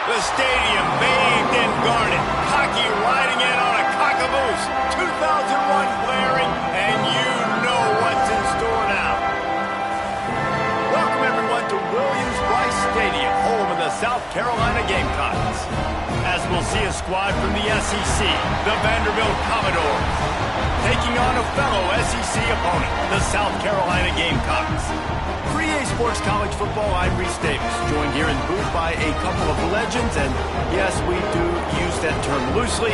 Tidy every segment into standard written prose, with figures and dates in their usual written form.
The stadium bathed in garnet. Hockey riding in on a cockamoose. 2001 blaring, and you know what's in store now. Welcome, everyone, to Williams-Brice Stadium, home of the South Carolina Gamecocks. As we'll see a squad from the SEC, the Vanderbilt Commodores, taking on a fellow SEC opponent, the South Carolina Gamecocks. For EA Sports College Football, I'm Reese Davis, joined here in the booth by a couple of legends, and yes, we do use that term loosely.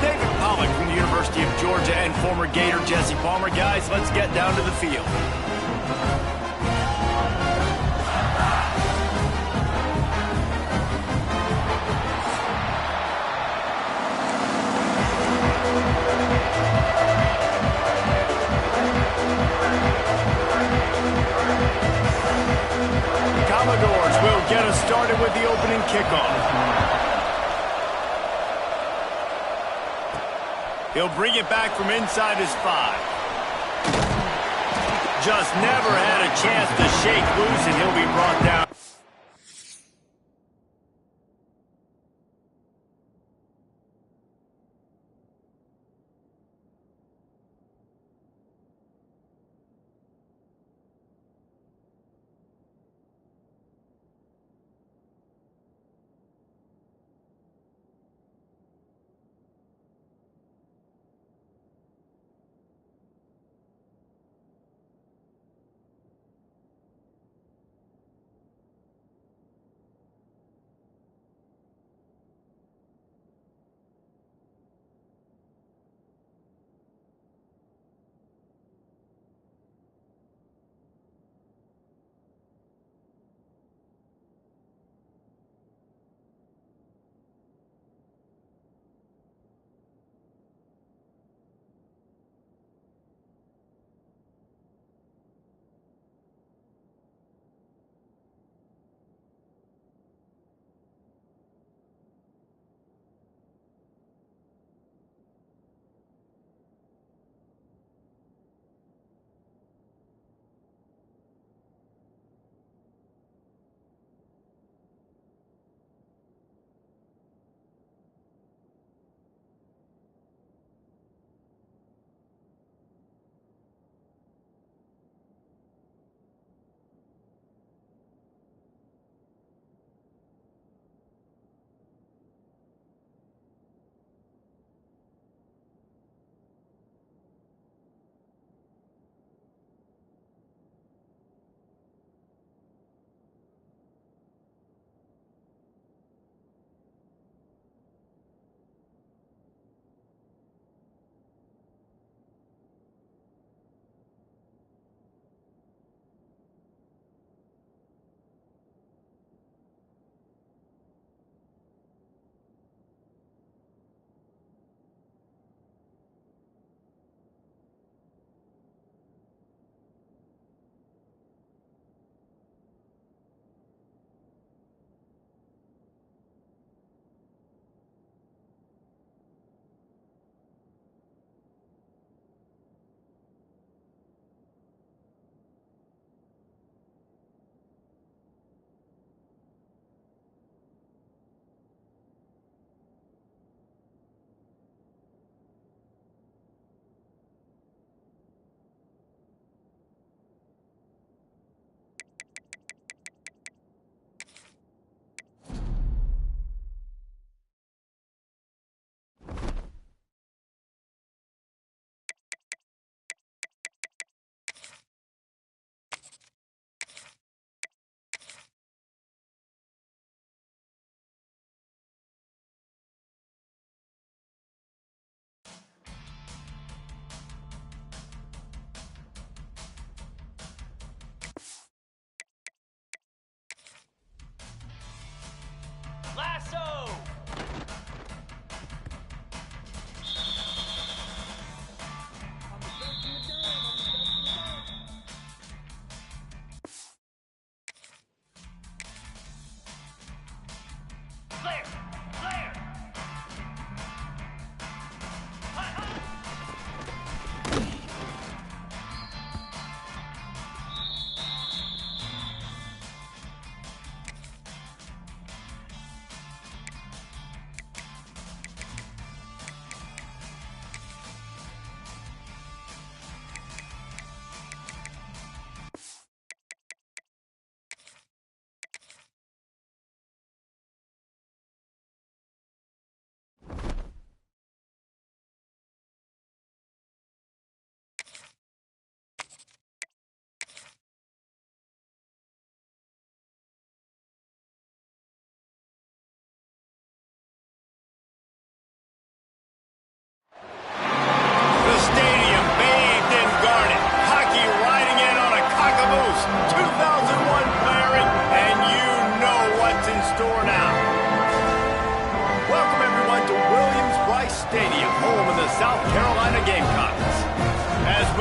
David Pollock from the University of Georgia and former Gator Jesse Palmer. Guys, let's get down to the field. Commodores will get us started with the opening kickoff. He'll bring it back from inside his 5. Just never had a chance to shake loose, and he'll be brought down.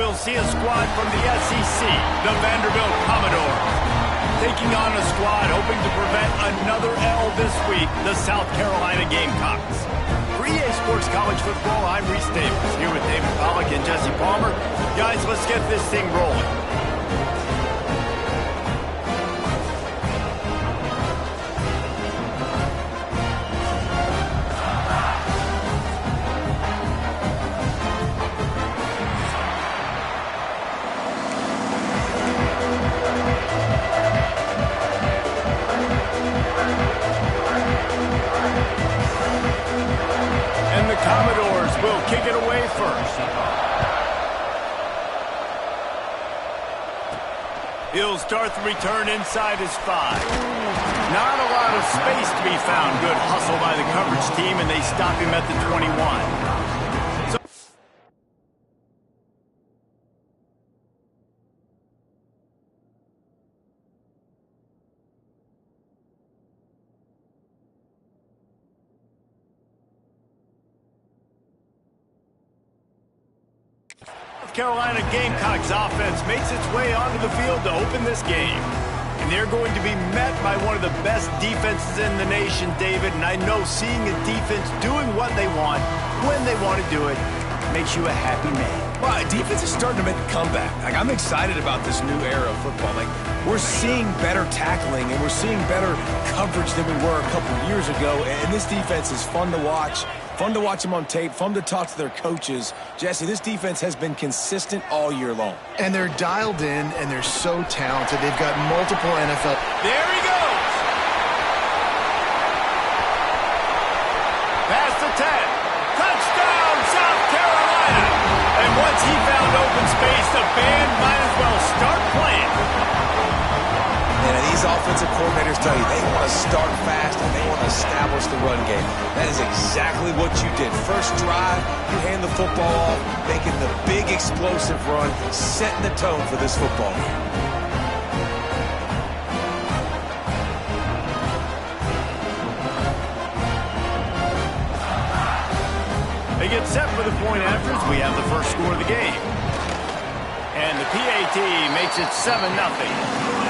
we'll see a squad from the SEC, the Vanderbilt Commodores, taking on a squad hoping to prevent another L this week, the South Carolina Gamecocks. For EA Sports College Football, I'm Reese Davis, here with David Pollack and Jesse Palmer. Guys, let's get this thing rolling. Commodores will kick it away first. He'll start the return inside his 5. Not a lot of space to be found. Good hustle by the coverage team, and they stop him at the 21. Carolina Gamecocks offense makes its way onto the field to open this game. And they're going to be met by one of the best defenses in the nation, David. And I know seeing a defense doing what they want, when they want to do it, makes you a happy man. Well, defense is starting to make a comeback. Like, I'm excited about this new era of football. Like, we're seeing better tackling and we're seeing better coverage than we were a couple of years ago. And this defense is fun to watch. Fun to watch them on tape, fun to talk to their coaches. Jesse, this defense has been consistent all year long. And they're dialed in, and they're so talented. They've got multiple NFL. There he goes! Past the 10. Touchdown, South Carolina! And once he found open space, the band might as well start playing. And these offensive coordinators tell you they want to start fast and they want to establish the run game. That is exactly what you did. First drive, you hand the football off, making the big explosive run, setting the tone for this football game. They get set for the point afters. We have the first score of the game. And the PAT makes it 7-0.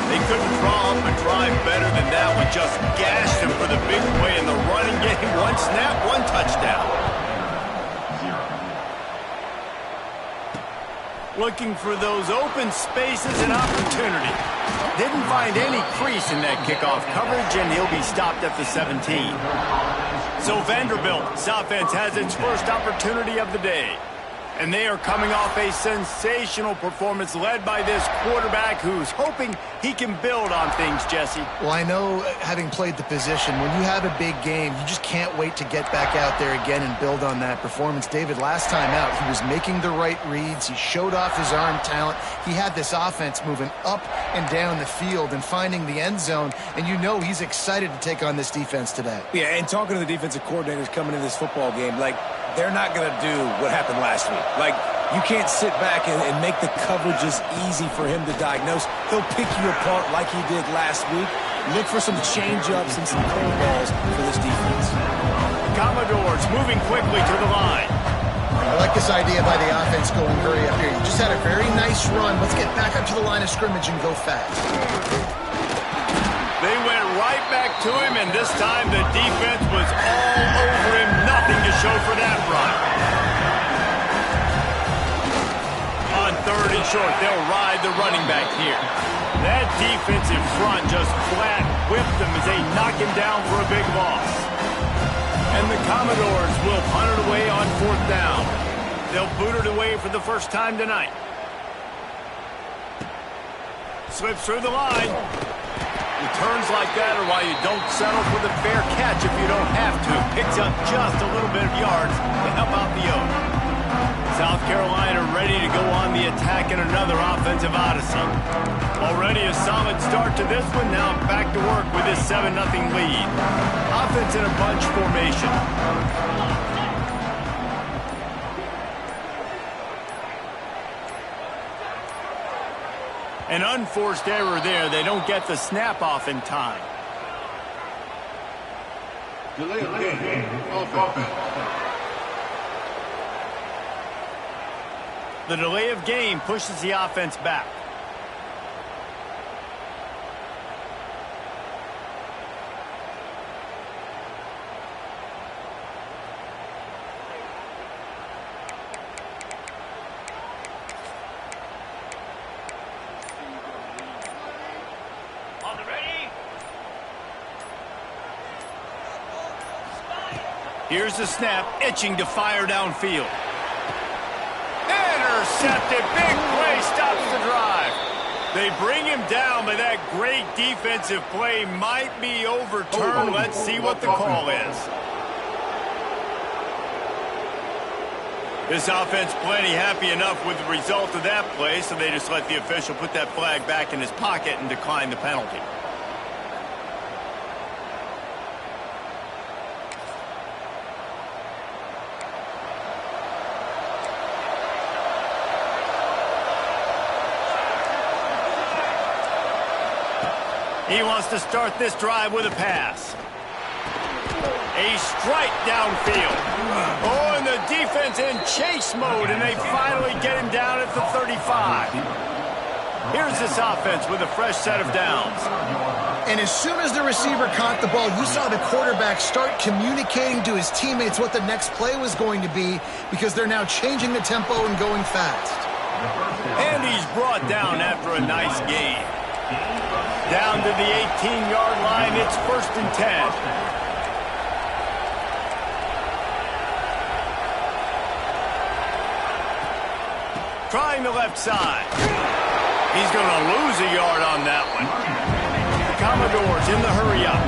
They couldn't draw up a drive better than that one. Just gashed them for the big play in the running game. One snap, one touchdown. Looking for those open spaces and opportunity. Didn't find any crease in that kickoff coverage, and he'll be stopped at the 17. So Vanderbilt's offense has its first opportunity of the day. And they are coming off a sensational performance led by this quarterback who's hoping he can build on things, Jesse. Well, I know, having played the position, when you have a big game, you just can't wait to get back out there again and build on that performance. David, last time out, he was making the right reads. He showed off his arm talent. He had this offense moving up and down the field and finding the end zone. And you know he's excited to take on this defense today. Yeah, and talking to the defensive coordinators coming into this football game, like, they're not going to do what happened last week. Like, you can't sit back and make the coverages easy for him to diagnose. He'll pick you apart like he did last week. Look for some change-ups and some curveballs for this defense. Commodores moving quickly to the line. I like this idea by the offense going hurry up here. You just had a very nice run. Let's get back up to the line of scrimmage and go fast. They went right back to him, and this time the defense was all over him. Nothing to show for that run. On 3rd and short, they'll ride the running back here. That defensive front just flat whipped them as they knock him down for a big loss. And the Commodores will punt it away on 4th down. They'll boot it away for the first time tonight. Slips through the line. Returns like that are why you don't settle for the fair catch if you don't have to. Picks up just a little bit of yards to help out the Oaks. South Carolina ready to go on the attack in another offensive odyssey. Already a solid start to this one. Now back to work with this 7-0 lead. Offense in a bunch formation. An unforced error there. They don't get the snap off in time. Delay game. Offense. The delay of game pushes the offense back. Here's the snap, itching to fire downfield. Intercepted, big play, stops the drive. They bring him down, but that great defensive play might be overturned. Let's see what the call is. This offense plenty happy enough with the result of that play, so they just let the official put that flag back in his pocket and decline the penalty. He wants to start this drive with a pass. A strike downfield. Oh, and the defense in chase mode, and they finally get him down at the 35. Here's this offense with a fresh set of downs. And as soon as the receiver caught the ball, you saw the quarterback start communicating to his teammates what the next play was going to be, because they're now changing the tempo and going fast. And he's brought down after a nice gain. Down to the 18-yard line, it's 1st and 10. Trying the left side. He's going to lose a yard on that one. The Commodores in the hurry-up.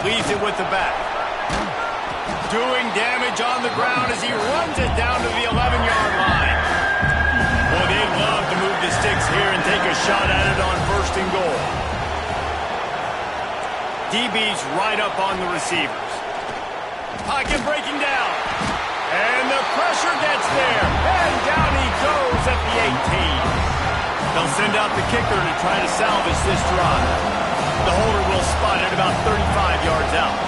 Leaves it with the back. Doing damage on the ground as he runs it down to the 11-yard line. Well, they'd love to move the sticks here and take a shot at it on 1st and goal. DB's right up on the receivers. Pocket breaking down. And the pressure gets there. And down he goes at the 18. They'll send out the kicker to try to salvage this drive. The holder will spot it about 35 yards out.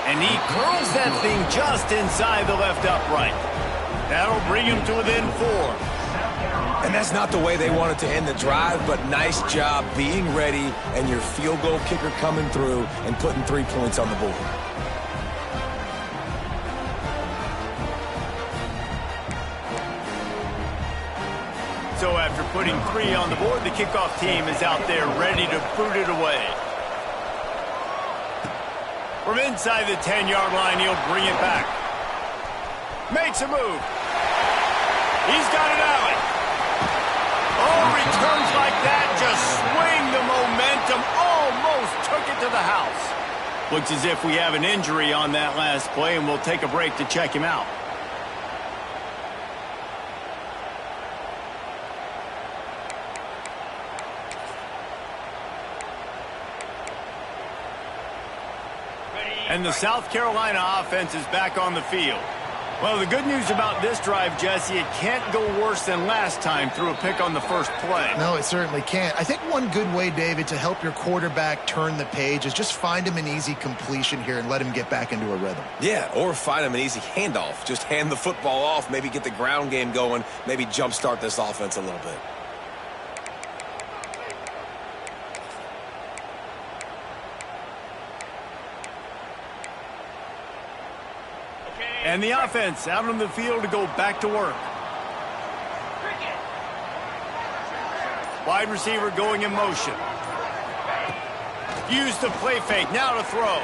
And he curls that thing just inside the left upright. That'll bring him to within 4. And that's not the way they wanted to end the drive, but nice job being ready and your field goal kicker coming through and putting 3 points on the board. So after putting 3 on the board, the kickoff team is out there ready to boot it away. From inside the 10-yard line, he'll bring it back. Makes a move. He's got it out. Oh, returns like that just swing the momentum. Almost took it to the house. Looks as if we have an injury on that last play, and we'll take a break to check him out. And the South Carolina offense is back on the field. Well, the good news about this drive, Jesse, it can't go worse than last time through a pick on the first play. No, it certainly can't. I think one good way, David, to help your quarterback turn the page is just find him an easy completion here and let him get back into a rhythm. Yeah, or find him an easy handoff. Just hand the football off, maybe get the ground game going, maybe jumpstart this offense a little bit. And the offense out on the field to go back to work. Wide receiver going in motion. Use the play fake, now to throw.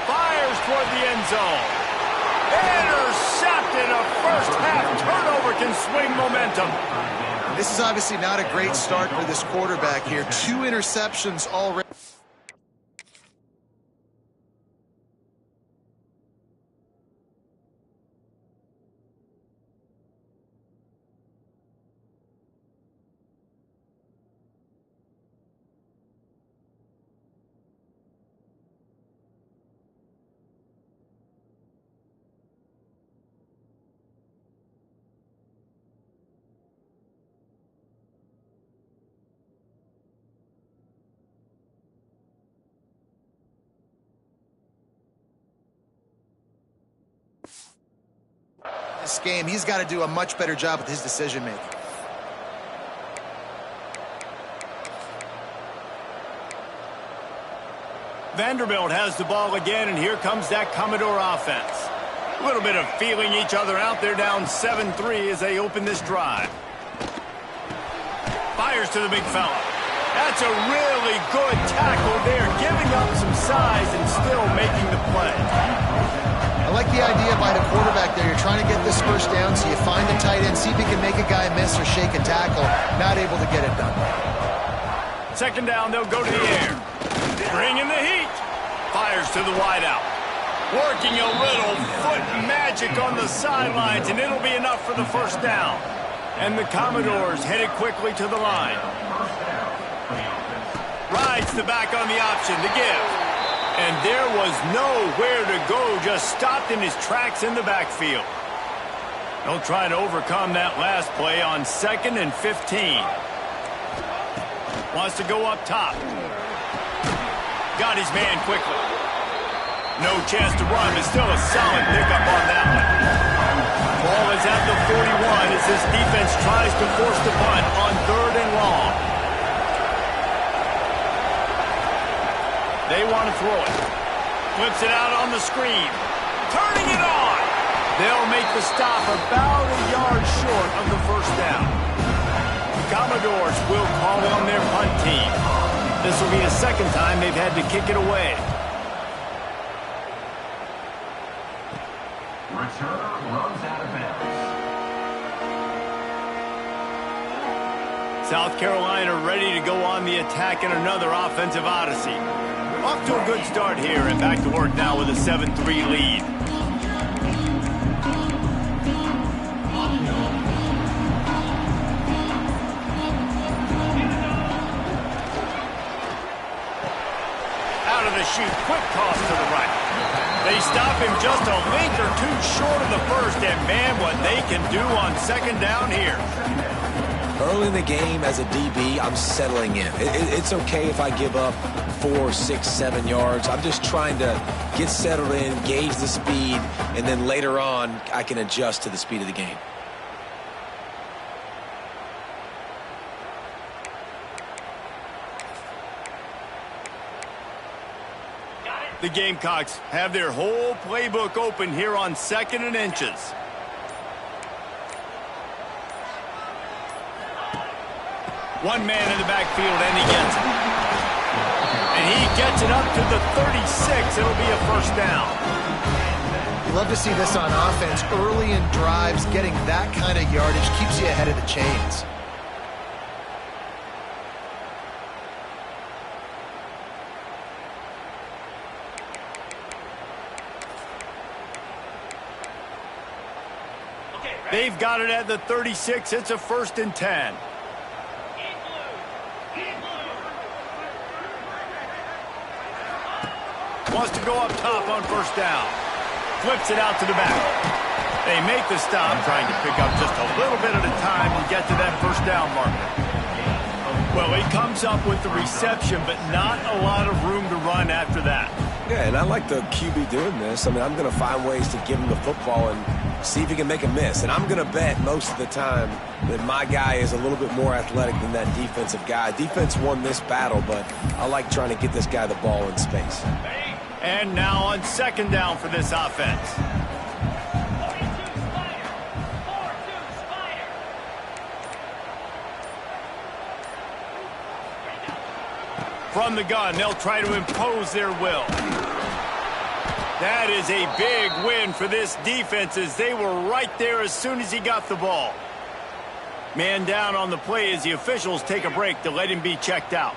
Fires toward the end zone. Intercepted, a first half turnover can swing momentum. This is obviously not a great start for this quarterback here. 2 interceptions already. this game, he's got to do a much better job with his decision-making. Vanderbilt has the ball again, and here comes that Commodore offense. A little bit of feeling each other out there, down 7-3 as they open this drive. Fires to the big fella. That's a really good tackle there, giving up some size and still making the play. I like the idea by the quarterback there. You're trying to get this first down, so you find the tight end, see if he can make a guy miss or shake a tackle. Not able to get it done. Second down, they'll go to the air. Bring in the heat. Fires to the wideout. Working a little foot magic on the sidelines, and it'll be enough for the first down. And the Commodores headed quickly to the line. Rides the back on the option to give. And there was nowhere to go, just stopped in his tracks in the backfield. They'll try to overcome that last play on 2nd and 15. Wants to go up top. Got his man quickly. No chance to run, but still a solid pickup on that one. Ball is at the 41 as this defense tries to force the punt on 3rd and long. They want to throw it. Flips it out on the screen. Turning it on. They'll make the stop about a yard short of the first down. Commodores will call on their punt team. This will be the second time they've had to kick it away. Returner runs out of bounds. South Carolina ready to go on the attack in another offensive odyssey. Off to a good start here and back to work now with a 7-3 lead. Out of the chute, quick toss to the right. They stop him just a link or two short of the first, and man, what they can do on 2nd down here. Early in the game as a DB, I'm settling in. It's okay if I give up 4, 6, 7 yards. I'm just trying to get settled in, gauge the speed, and then later on, I can adjust to the speed of the game. The Gamecocks have their whole playbook open here on 2nd and inches. One man in the backfield, and he gets it. And he gets it up to the 36. It'll be a first down. You love to see this on offense. Early in drives, getting that kind of yardage keeps you ahead of the chains. They've got it at the 36. It's a 1st and 10. Wants to go up top on 1st down. Flips it out to the back. They make the stop, trying to pick up just a little bit at a time to get to that 1st down marker. Well, he comes up with the reception, but not a lot of room to run after that. Yeah, and I like the QB doing this. I mean, I'm going to find ways to give him the football and see if he can make a miss. And I'm going to bet most of the time that my guy is a little bit more athletic than that defensive guy. Defense won this battle, but I like trying to get this guy the ball in space. And now on 2nd down for this offense. From the gun, they'll try to impose their will. That is a big win for this defense as they were right there as soon as he got the ball. Man down on the play as the officials take a break to let him be checked out.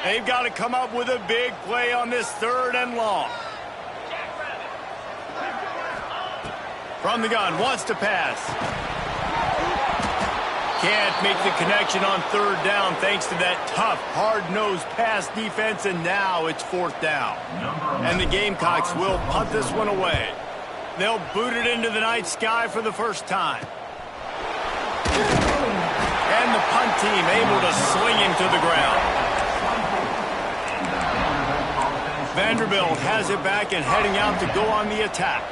They've got to come up with a big play on this 3rd and long. From the gun, wants to pass. Can't make the connection on 3rd down thanks to that tough, hard-nosed pass defense, and now it's 4th down. And the Gamecocks will punt this one away. They'll boot it into the night sky for the first time. And the punt team able to sling him to the ground. Vanderbilt has it back and heading out to go on the attack.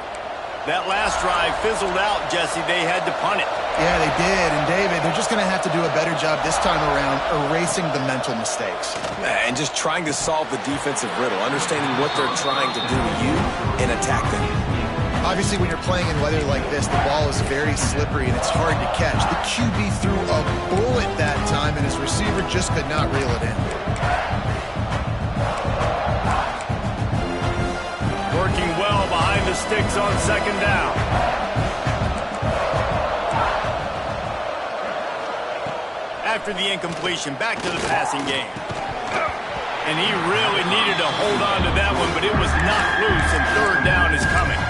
That last drive fizzled out, Jesse. They had to punt it. Yeah, they did. And, David, they're just going to have to do a better job this time around erasing the mental mistakes. And just trying to solve the defensive riddle, understanding what they're trying to do to you and attack them. Obviously, when you're playing in weather like this, the ball is very slippery and it's hard to catch. The QB threw a bullet that time, and his receiver just could not reel it in. Working well behind the sticks on second down. After the incompletion, back to the passing game. And he really needed to hold on to that one, but it was knocked loose, and third down is coming.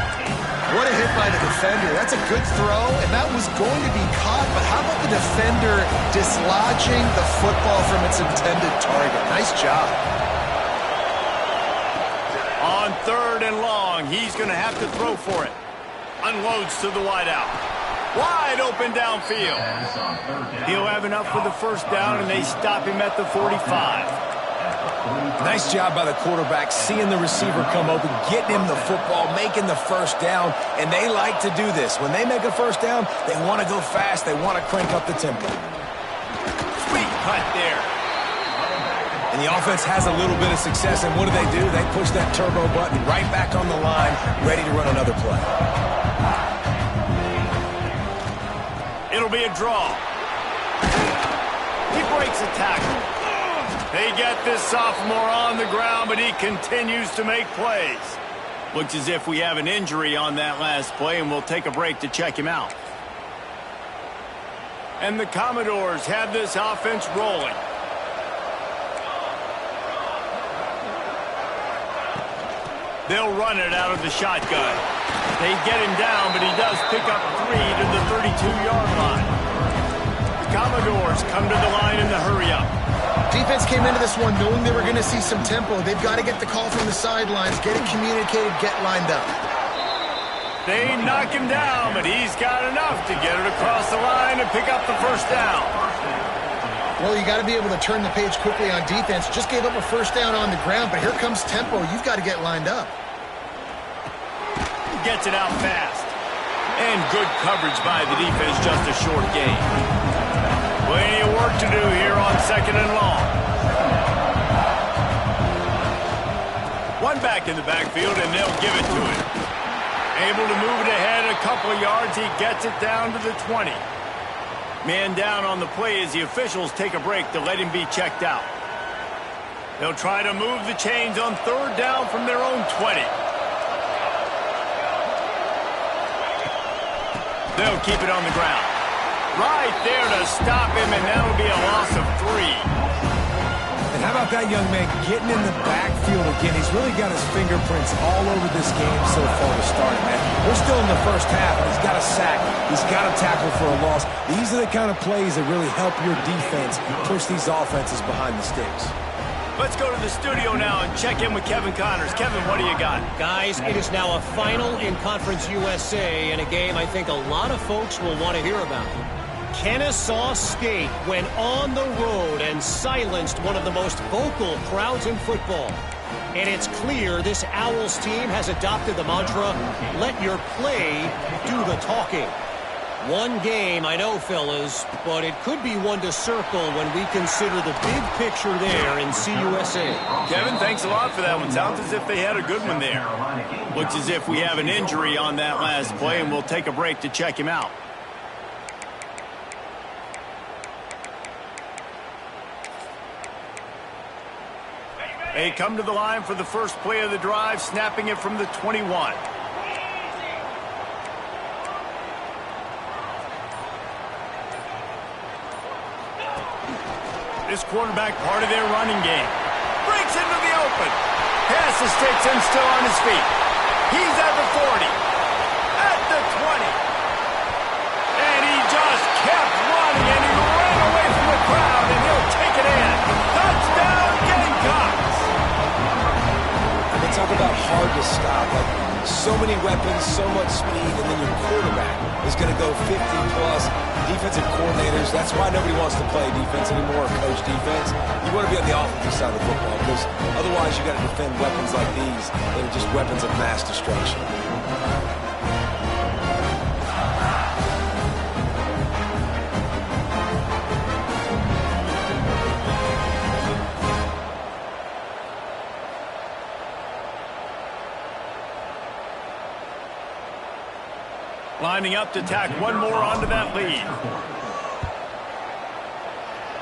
What a hit by the defender. That's a good throw, and that was going to be caught, but how about the defender dislodging the football from its intended target? Nice job. On third and long, he's going to have to throw for it. Unloads to the wideout. Wide open downfield. He'll have enough for the first down, and they stop him at the 45. Nice job by the quarterback, seeing the receiver come open, getting him the football, making the first down, and they like to do this. When they make a first down, they want to go fast. They want to crank up the tempo. Sweet cut there. And the offense has a little bit of success, and what do? They push that turbo button right back on the line, ready to run another play. It'll be a draw. He breaks a tackle. They get this sophomore on the ground, but he continues to make plays. Looks as if we have an injury on that last play, and we'll take a break to check him out. And the Commodores have this offense rolling. They'll run it out of the shotgun. They get him down, but he does pick up 3 to the 32-yard line. The Commodores come to the line in the hurry-up. Defense came into this one knowing they were going to see some tempo. They've got to get the call from the sidelines, get it communicated, get lined up. They knock him down, but he's got enough to get it across the line and pick up the first down. Well, you got to be able to turn the page quickly on defense. Just gave up a first down on the ground, but here comes tempo. You've got to get lined up. Gets it out fast. And good coverage by the defense, just a short gain. Plenty of work to do here on second and long. One back in the backfield, and they'll give it to him. Able to move it ahead a couple of yards. He gets it down to the 20. Man down on the play as the officials take a break to let him be checked out. They'll try to move the chains on third down from their own 20. They'll keep it on the ground. Right there to stop him, and that'll be a loss of 3. And how about that young man getting in the backfield again? He's really got his fingerprints all over this game so far to start, man. We're still in the first half, and he's got a sack. He's got a tackle for a loss. These are the kind of plays that really help your defense push these offenses behind the sticks. Let's go to the studio now and check in with Kevin Connors. Kevin, what do you got? Guys, it is now a final in Conference USA in a game I think a lot of folks will want to hear about. Kennesaw State went on the road and silenced one of the most vocal crowds in football. And it's clear this Owls team has adopted the mantra, let your play do the talking. One game, I know, fellas, but it could be one to circle when we consider the big picture there in CUSA. Kevin, thanks a lot for that one. Sounds as if they had a good one there. Looks as if we have an injury on that last play, and we'll take a break to check him out. They come to the line for the first play of the drive, snapping it from the 21. This quarterback part of their running game. Breaks into the open. Pass the sticks and still on his feet. He's at the 40. At the 20. And he just kept running, and he ran away from the crowd, and he'll take it in. Touchdown, Gamecocks! Talk about hard to stop. Like, So many weapons, so much speed, and then your quarterback is going to go 50-plus. Defensive coordinators, that's why nobody wants to play defense anymore or coach defense. You want to be on the offensive side of the football because otherwise you got to defend weapons like these that are just weapons of mass destruction. Lining up to tack one more onto that lead.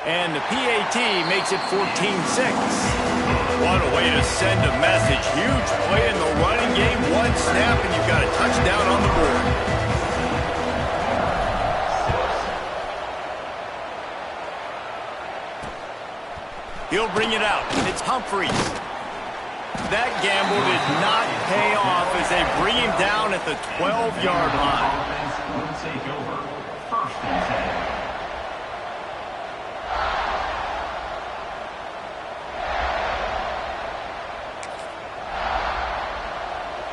And the PAT makes it 14-6. What a way to send a message. Huge play in the running game. One snap and you've got a touchdown on the board. He'll bring it out. It's Humphries. That gamble did not pay off as they bring him down at the 12-yard line. Will take over. First and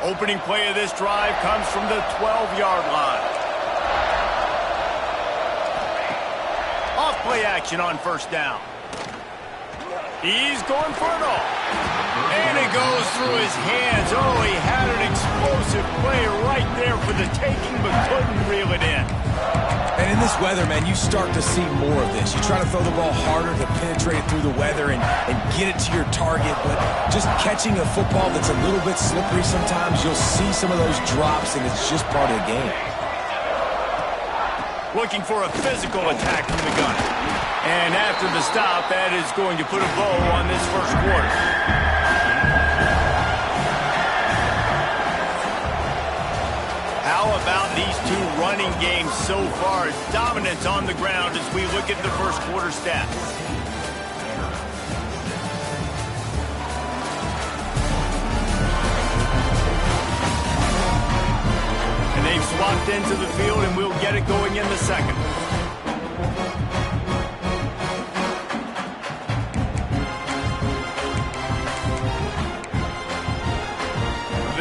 10. Opening play of this drive comes from the 12-yard line. Off play action on first down. He's going for it all. And it goes through his hands. Oh, he had an explosive play right there for the taking, but couldn't reel it in. And in this weather, man, you start to see more of this. You try to throw the ball harder to penetrate it through the weather and get it to your target, but just catching a football that's a little bit slippery sometimes, you'll see some of those drops, and it's just part of the game. Looking for a physical attack from the gun. And after the stop, that is going to put a bow on this first quarter. How about these two running games so far? Dominance on the ground as we look at the first quarter stats. And they've swapped into the field, and we'll get it going in the second.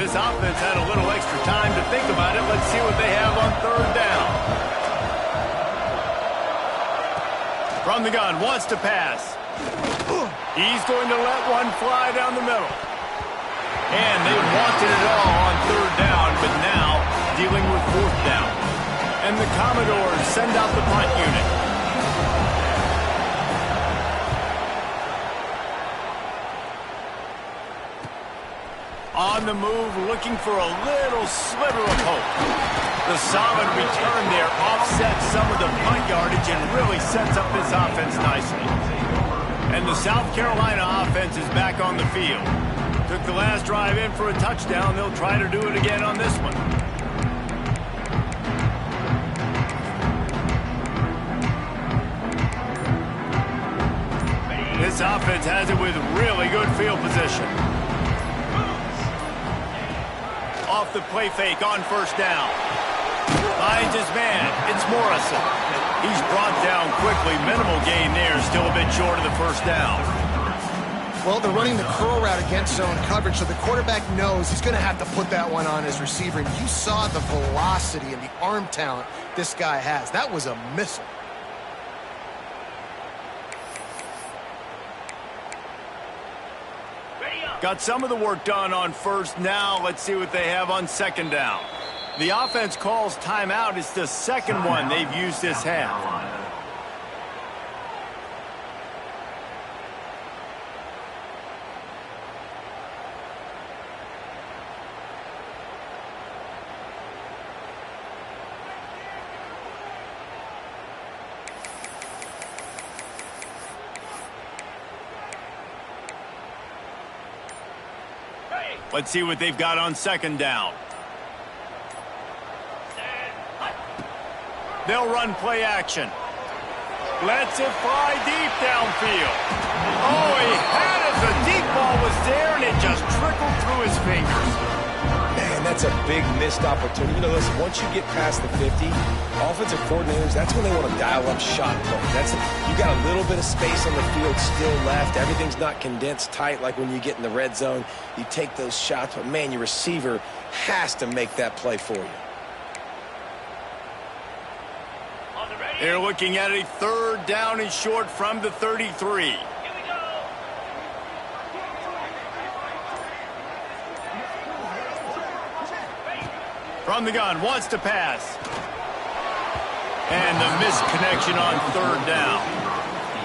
This offense had a little extra time to think about it. Let's see what they have on third down. From the gun, wants to pass. He's going to let one fly down the middle. And they wanted it all on third down, but now dealing with fourth down. And the Commodores send out the punt unit. On the move, looking for a little sliver of hope. The solid return there offsets some of the punt yardage and really sets up this offense nicely. And the South Carolina offense is back on the field. Took the last drive in for a touchdown. They'll try to do it again on this one. This offense has it with really good field position. Off the play fake on first down. Finds his man. It's Morrison. He's brought down quickly. Minimal gain there. Still a bit short of the first down. Well, they're running the curl route against zone coverage, so the quarterback knows he's going to have to put that one on his receiver. And you saw the velocity and the arm talent this guy has. That was a missile. Got some of the work done on first. Now let's see what they have on second down. The offense calls timeout. It's the second one they've used this half. Let's see what they've got on second down. They'll run play action. Lets it fly deep downfield. Oh, he had it. The deep ball was there, and it just trickled through his fingers. Man, that's That's a big missed opportunity. You know, listen, once you get past the 50, offensive coordinators, that's when they want to dial up shot play. You got a little bit of space on the field still left. Everything's not condensed tight like when you get in the red zone. You take those shots, but, man, your receiver has to make that play for you. They're looking at a 3rd down and short from the 33. From the gun, wants to pass. And the missed connection on 3rd down.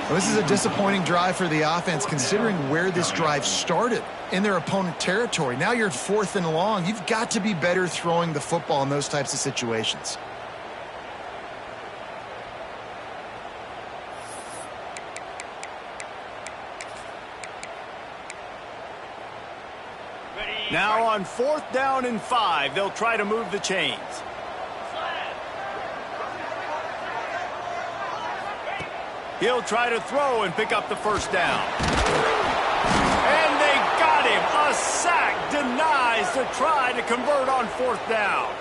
Well, this is a disappointing drive for the offense, considering where this drive started, in their opponent territory. Now you're at 4th and long. You've got to be better throwing the football in those types of situations. Now on 4th down and 5, they'll try to move the chains. He'll try to throw and pick up the 1st down. And they got him. A sack denies the try to convert on 4th down.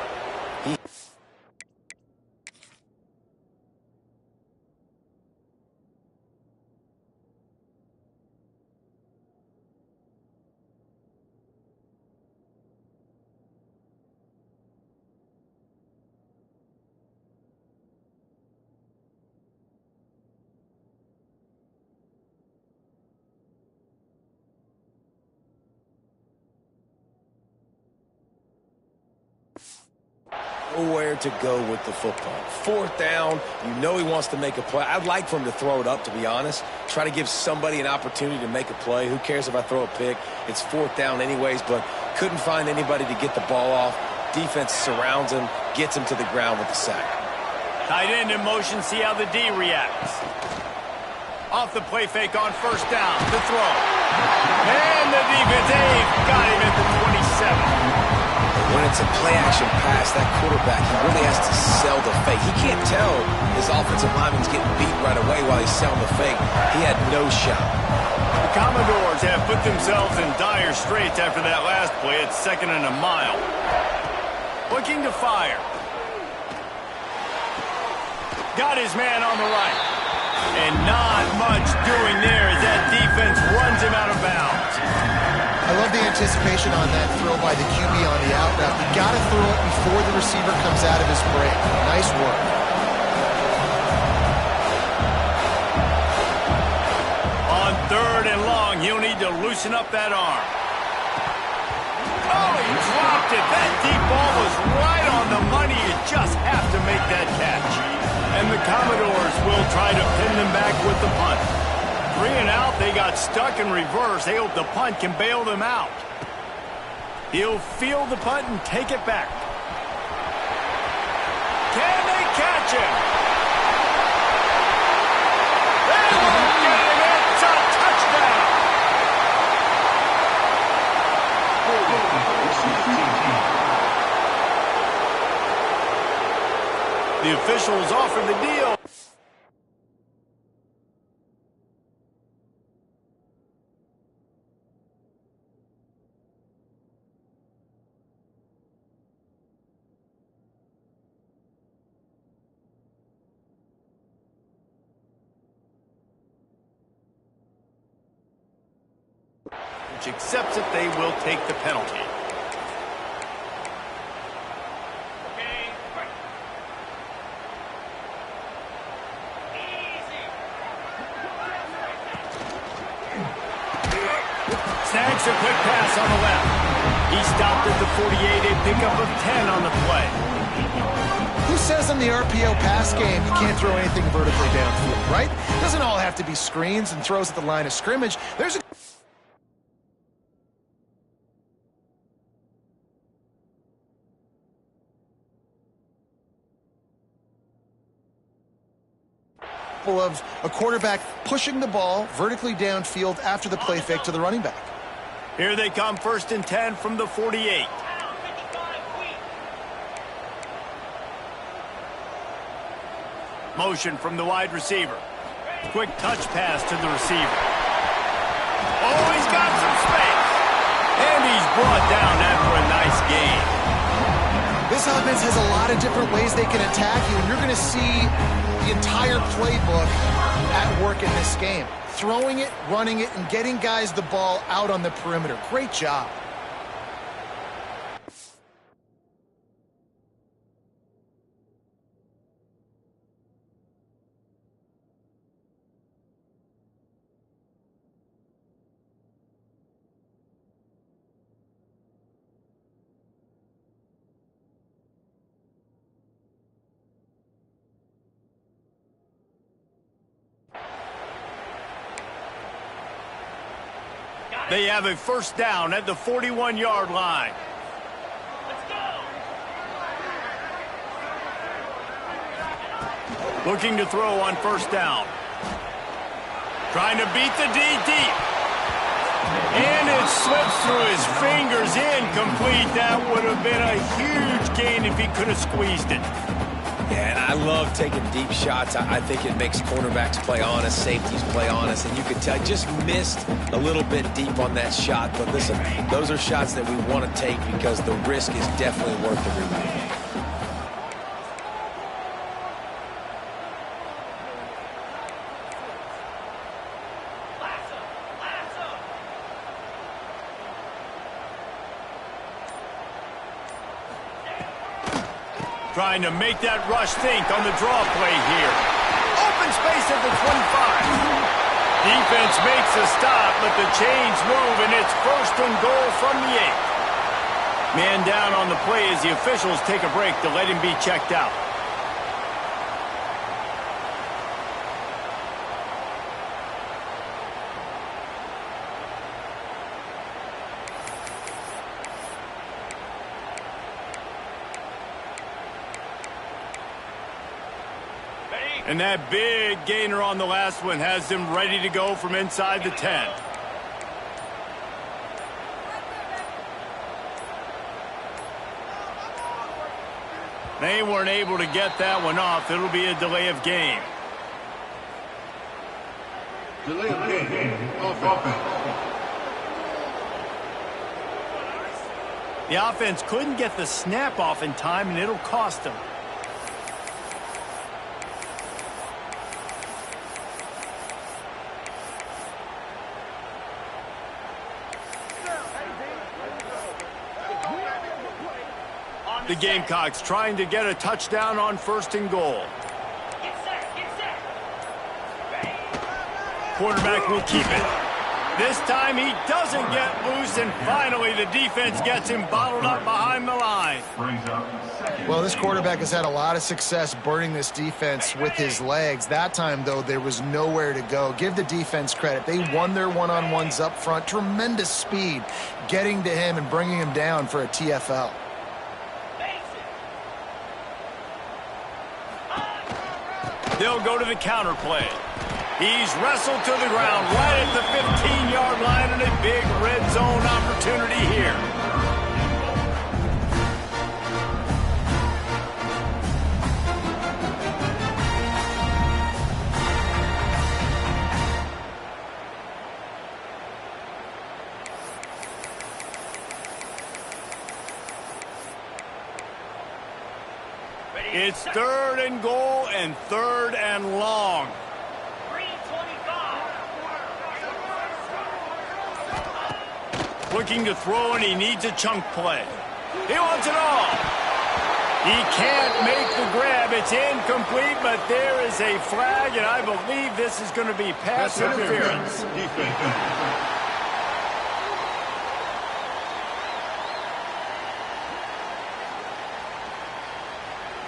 Nowhere to go with the football. 4th down, you know he wants to make a play. I'd like for him to throw it up, to be honest. Try to give somebody an opportunity to make a play. Who cares if I throw a pick? It's 4th down anyways, but couldn't find anybody to get the ball off. Defense surrounds him, gets him to the ground with the sack. Tight end in motion, see how the D reacts. Off the play fake on 1st down, the throw. And the defense, got him at the 27. When it's a play-action pass, that quarterback, he really has to sell the fake. He can't tell his offensive lineman's getting beat right away while he's selling the fake. He had no shot. The Commodores have put themselves in dire straits after that last play. It's 2nd and a mile. Looking to fire. Got his man on the right. And not much doing there as that defense runs him out of bounds. I love the anticipation on that throw by the QB on the out route. You got to throw it before the receiver comes out of his break. Nice work. On 3rd and long, he'll need to loosen up that arm. Oh, he dropped it. That deep ball was right on the money. You just have to make that catch. And the Commodores will try to pin them back with the punt. 3 and out, they got stuck in reverse. They hope the punt can bail them out. He'll field the punt and take it back. Can they catch him? They won't get him. It's a touchdown. The officials offered the deal. Accepts it, they will take the penalty. Snags a quick pass on the left. He stopped at the 48, a pickup of 10 on the play. Who says in the RPO pass game you can't throw anything vertically downfield, right? It doesn't all have to be screens and throws at the line of scrimmage. There's a of a quarterback pushing the ball vertically downfield after the play fake to the running back. Here they come, 1st and 10 from the 48. Motion from the wide receiver. Quick touch pass to the receiver. Oh, he's got some space. And he's brought down after a nice gain. This offense has a lot of different ways they can attack you, and you're going to see the entire playbook at work in this game. Throwing it, running it, and getting guys the ball out on the perimeter. Great job. They have a first down at the 41-yard line. Let's go. Looking to throw on first down. Trying to beat the D deep. And it slips through his fingers, incomplete. That would have been a huge gain if he could have squeezed it. Yeah, and I love taking deep shots. I think it makes cornerbacks play honest, safeties play honest, and you could tell just missed a little bit deep on that shot. But listen, those are shots that we want to take because the risk is definitely worth the reward. Trying to make that rush think on the draw play here. Open space at the 25. Defense makes a stop, but the chains move, and it's first and goal from the 8. Man down on the play as the officials take a break to let him be checked out. And that big gainer on the last one has them ready to go from inside the 10. They weren't able to get that one off. It'll be a delay of game. Delay of game. Offense. The offense couldn't get the snap off in time, and it'll cost them. The Gamecocks trying to get a touchdown on first and goal. Get set. Get set. Quarterback will keep it. This time he doesn't get loose, and finally the defense gets him bottled up behind the line. Brings up second. Well, this quarterback has had a lot of success burning this defense with his legs. That time, though, there was nowhere to go. Give the defense credit. They won their one-on-ones up front. Tremendous speed getting to him and bringing him down for a TFL. They'll go to the counter play. He's wrestled to the ground right at the 15-yard line, and a big red zone opportunity here. It's third and goal and third and long. 325. Looking to throw, and he needs a chunk play. He wants it all. He can't make the grab. It's incomplete, but there is a flag, and I believe this is going to be pass interference. Defense.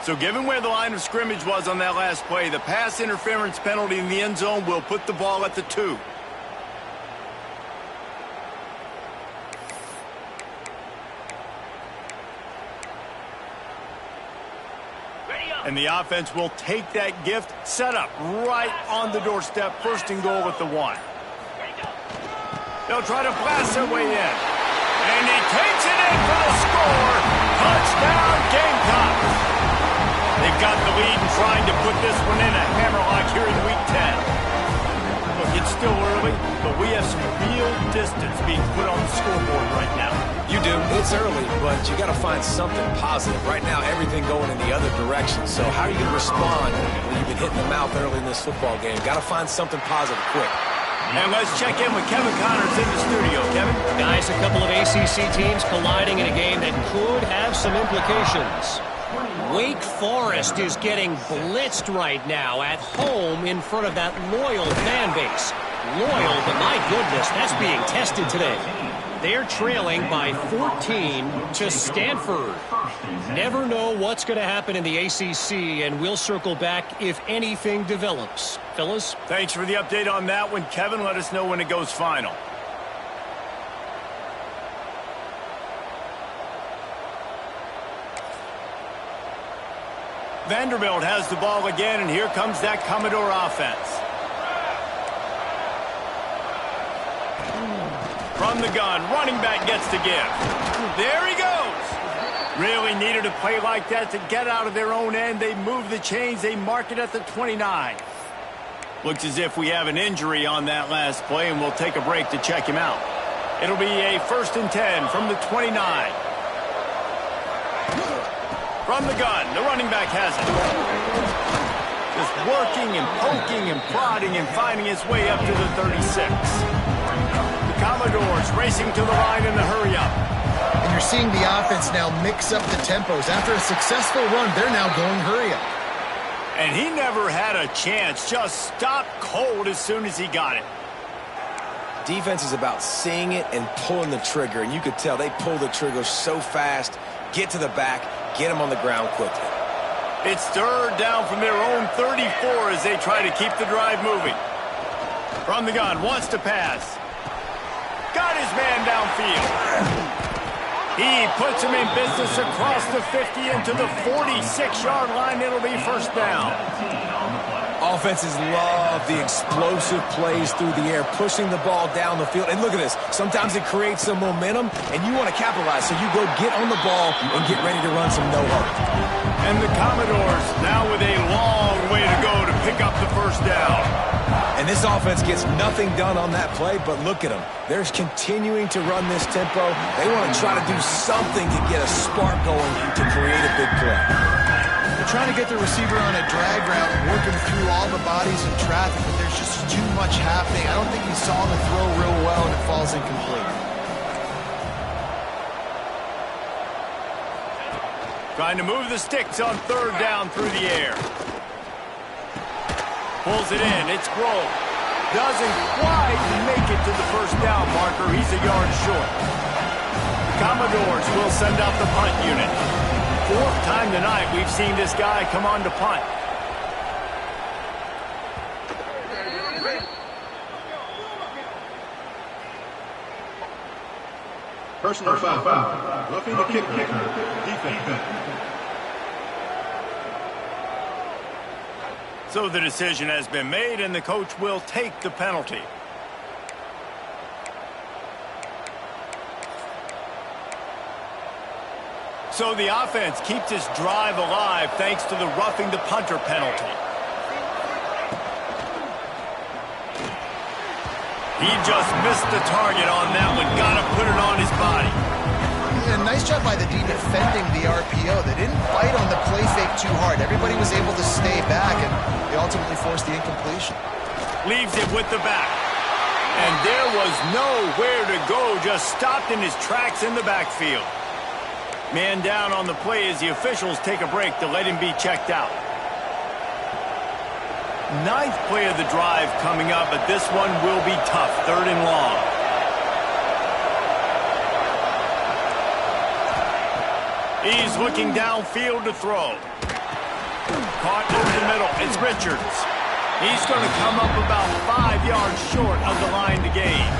So given where the line of scrimmage was on that last play, the pass interference penalty in the end zone will put the ball at the 2. And the offense will take that gift, set up right on the doorstep, first and goal at the 1. They'll try to blast their way in. And he takes it in for the score. Touchdown, Gamecocks. They've got the lead and trying to put this one in a hammerlock here in Week 10. Look, it's still early, but we have some real distance being put on the scoreboard right now. You do. It's early, but you got to find something positive. Right now, everything going in the other direction. So how are you going to respond when you've been hitting the mouth early in this football game? Got to find something positive quick. And let's check in with Kevin Connors in the studio. Kevin? Guys, a couple of ACC teams colliding in a game that could have some implications. Wake Forest is getting blitzed right now at home in front of that loyal fan base. Loyal, but my goodness, that's being tested today. They're trailing by 14 to Stanford. Never know what's going to happen in the ACC, and we'll circle back if anything develops. Fellas? Thanks for the update on that one, Kevin. Let us know when it goes final. Vanderbilt has the ball again, and here comes that Commodore offense. From the gun, running back gets to give. There he goes. Really needed a play like that to get out of their own end. They move the chains. They mark it at the 29. Looks as if we have an injury on that last play, and we'll take a break to check him out. It'll be a 1st and 10 from the 29. From the gun, the running back has it. Just working and poking and prodding and finding his way up to the 36. The Commodores racing to the line in the hurry-up. And you're seeing the offense now mix up the tempos. After a successful run, they're now going hurry-up. And he never had a chance. Just stopped cold as soon as he got it. Defense is about seeing it and pulling the trigger, and you could tell they pull the trigger so fast, get to the back, get him on the ground quickly. It's 3rd down from their own 34 as they try to keep the drive moving. From the gun, wants to pass. Got his man downfield. He puts him in business across the 50 into the 46-yard line. It'll be 1st down. Offenses love the explosive plays through the air, pushing the ball down the field. And look at this. Sometimes it creates some momentum, and you want to capitalize. So you go get on the ball and get ready to run some no-huddle. And the Commodores now with a long way to go to pick up the 1st down. And this offense gets nothing done on that play, but look at them. They're continuing to run this tempo. They want to try to do something to get a spark going to create a big play. They're trying to get the receiver on a drag route, working through all the bodies in traffic, but there's just too much happening. I don't think he saw the throw real well, and it falls incomplete. Trying to move the sticks on 3rd down through the air. Pulls it in. It's Grove. Doesn't quite make it to the 1st down marker. He's a yard short. The Commodores will send out the punt unit. 4th time tonight we've seen this guy come on to punt. Personal foul. Roughing the kicker. Defense. So the decision has been made, and the coach will take the penalty. So the offense keeps this drive alive thanks to the roughing the punter penalty. He just missed the target on that one. Got to put it on his body. Yeah, nice job by the D defending the RPO. They didn't bite on the play fake too hard. Everybody was able to stay back, and they ultimately forced the incompletion. Leaves it with the back. And there was nowhere to go. Just stopped in his tracks in the backfield. Man down on the play as the officials take a break to let him be checked out. 9th play of the drive coming up, but this one will be tough. 3rd and long. He's looking downfield to throw. Caught over the middle. It's Richards. He's going to come up about 5 yards short of the line to gain.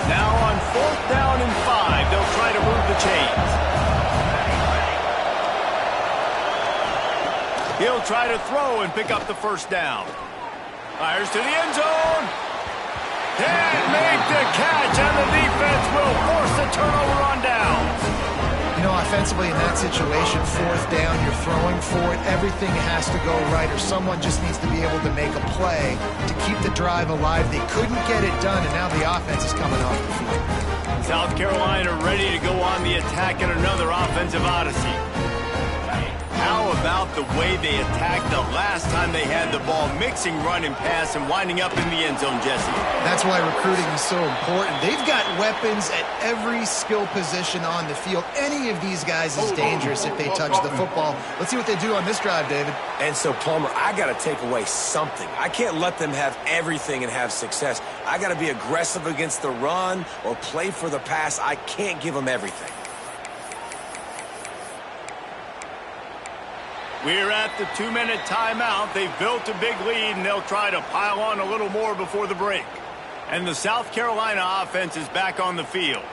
Now on 4th down and 5, they'll try to move the chains. He'll try to throw and pick up the 1st down. Fires to the end zone. Can't make the catch, and the defense will force a turnover on downs. You know, defensively in that situation, fourth down, you're throwing for it, everything has to go right, or someone just needs to be able to make a play to keep the drive alive. They couldn't get it done, and now the offense is coming off the field. South Carolina ready to go on the attack in another offensive odyssey. How about the way they attacked the last time they had the ball, mixing run and pass and winding up in the end zone, Jesse? That's why recruiting is so important. They've got weapons at every skill position on the field. Any of these guys is dangerous if they touch the football. Let's see what they do on this drive, David. And so, Palmer, I got to take away something. I can't let them have everything and have success. I got to be aggressive against the run or play for the pass. I can't give them everything. We're at the 2-minute timeout. They've built a big lead, and they'll try to pile on a little more before the break. And the South Carolina offense is back on the field.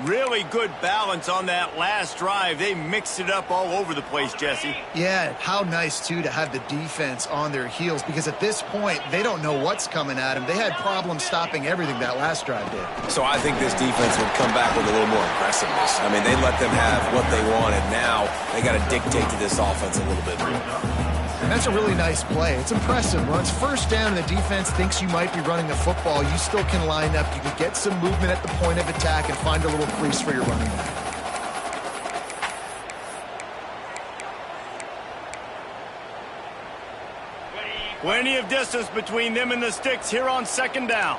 Really good balance on that last drive. They mixed it up all over the place, Jesse. Yeah, how nice, too, to have the defense on their heels, because at this point, they don't know what's coming at them. They had problems stopping everything that last drive did. So I think this defense would come back with a little more aggressiveness. I mean, they let them have what they wanted. Now they got to dictate to this offense a little bit more. That's a really nice play. It's impressive. When it's first down and the defense thinks you might be running the football, you still can line up. You can get some movement at the point of attack and find a little crease for your running back. Plenty of distance between them and the sticks here on second down.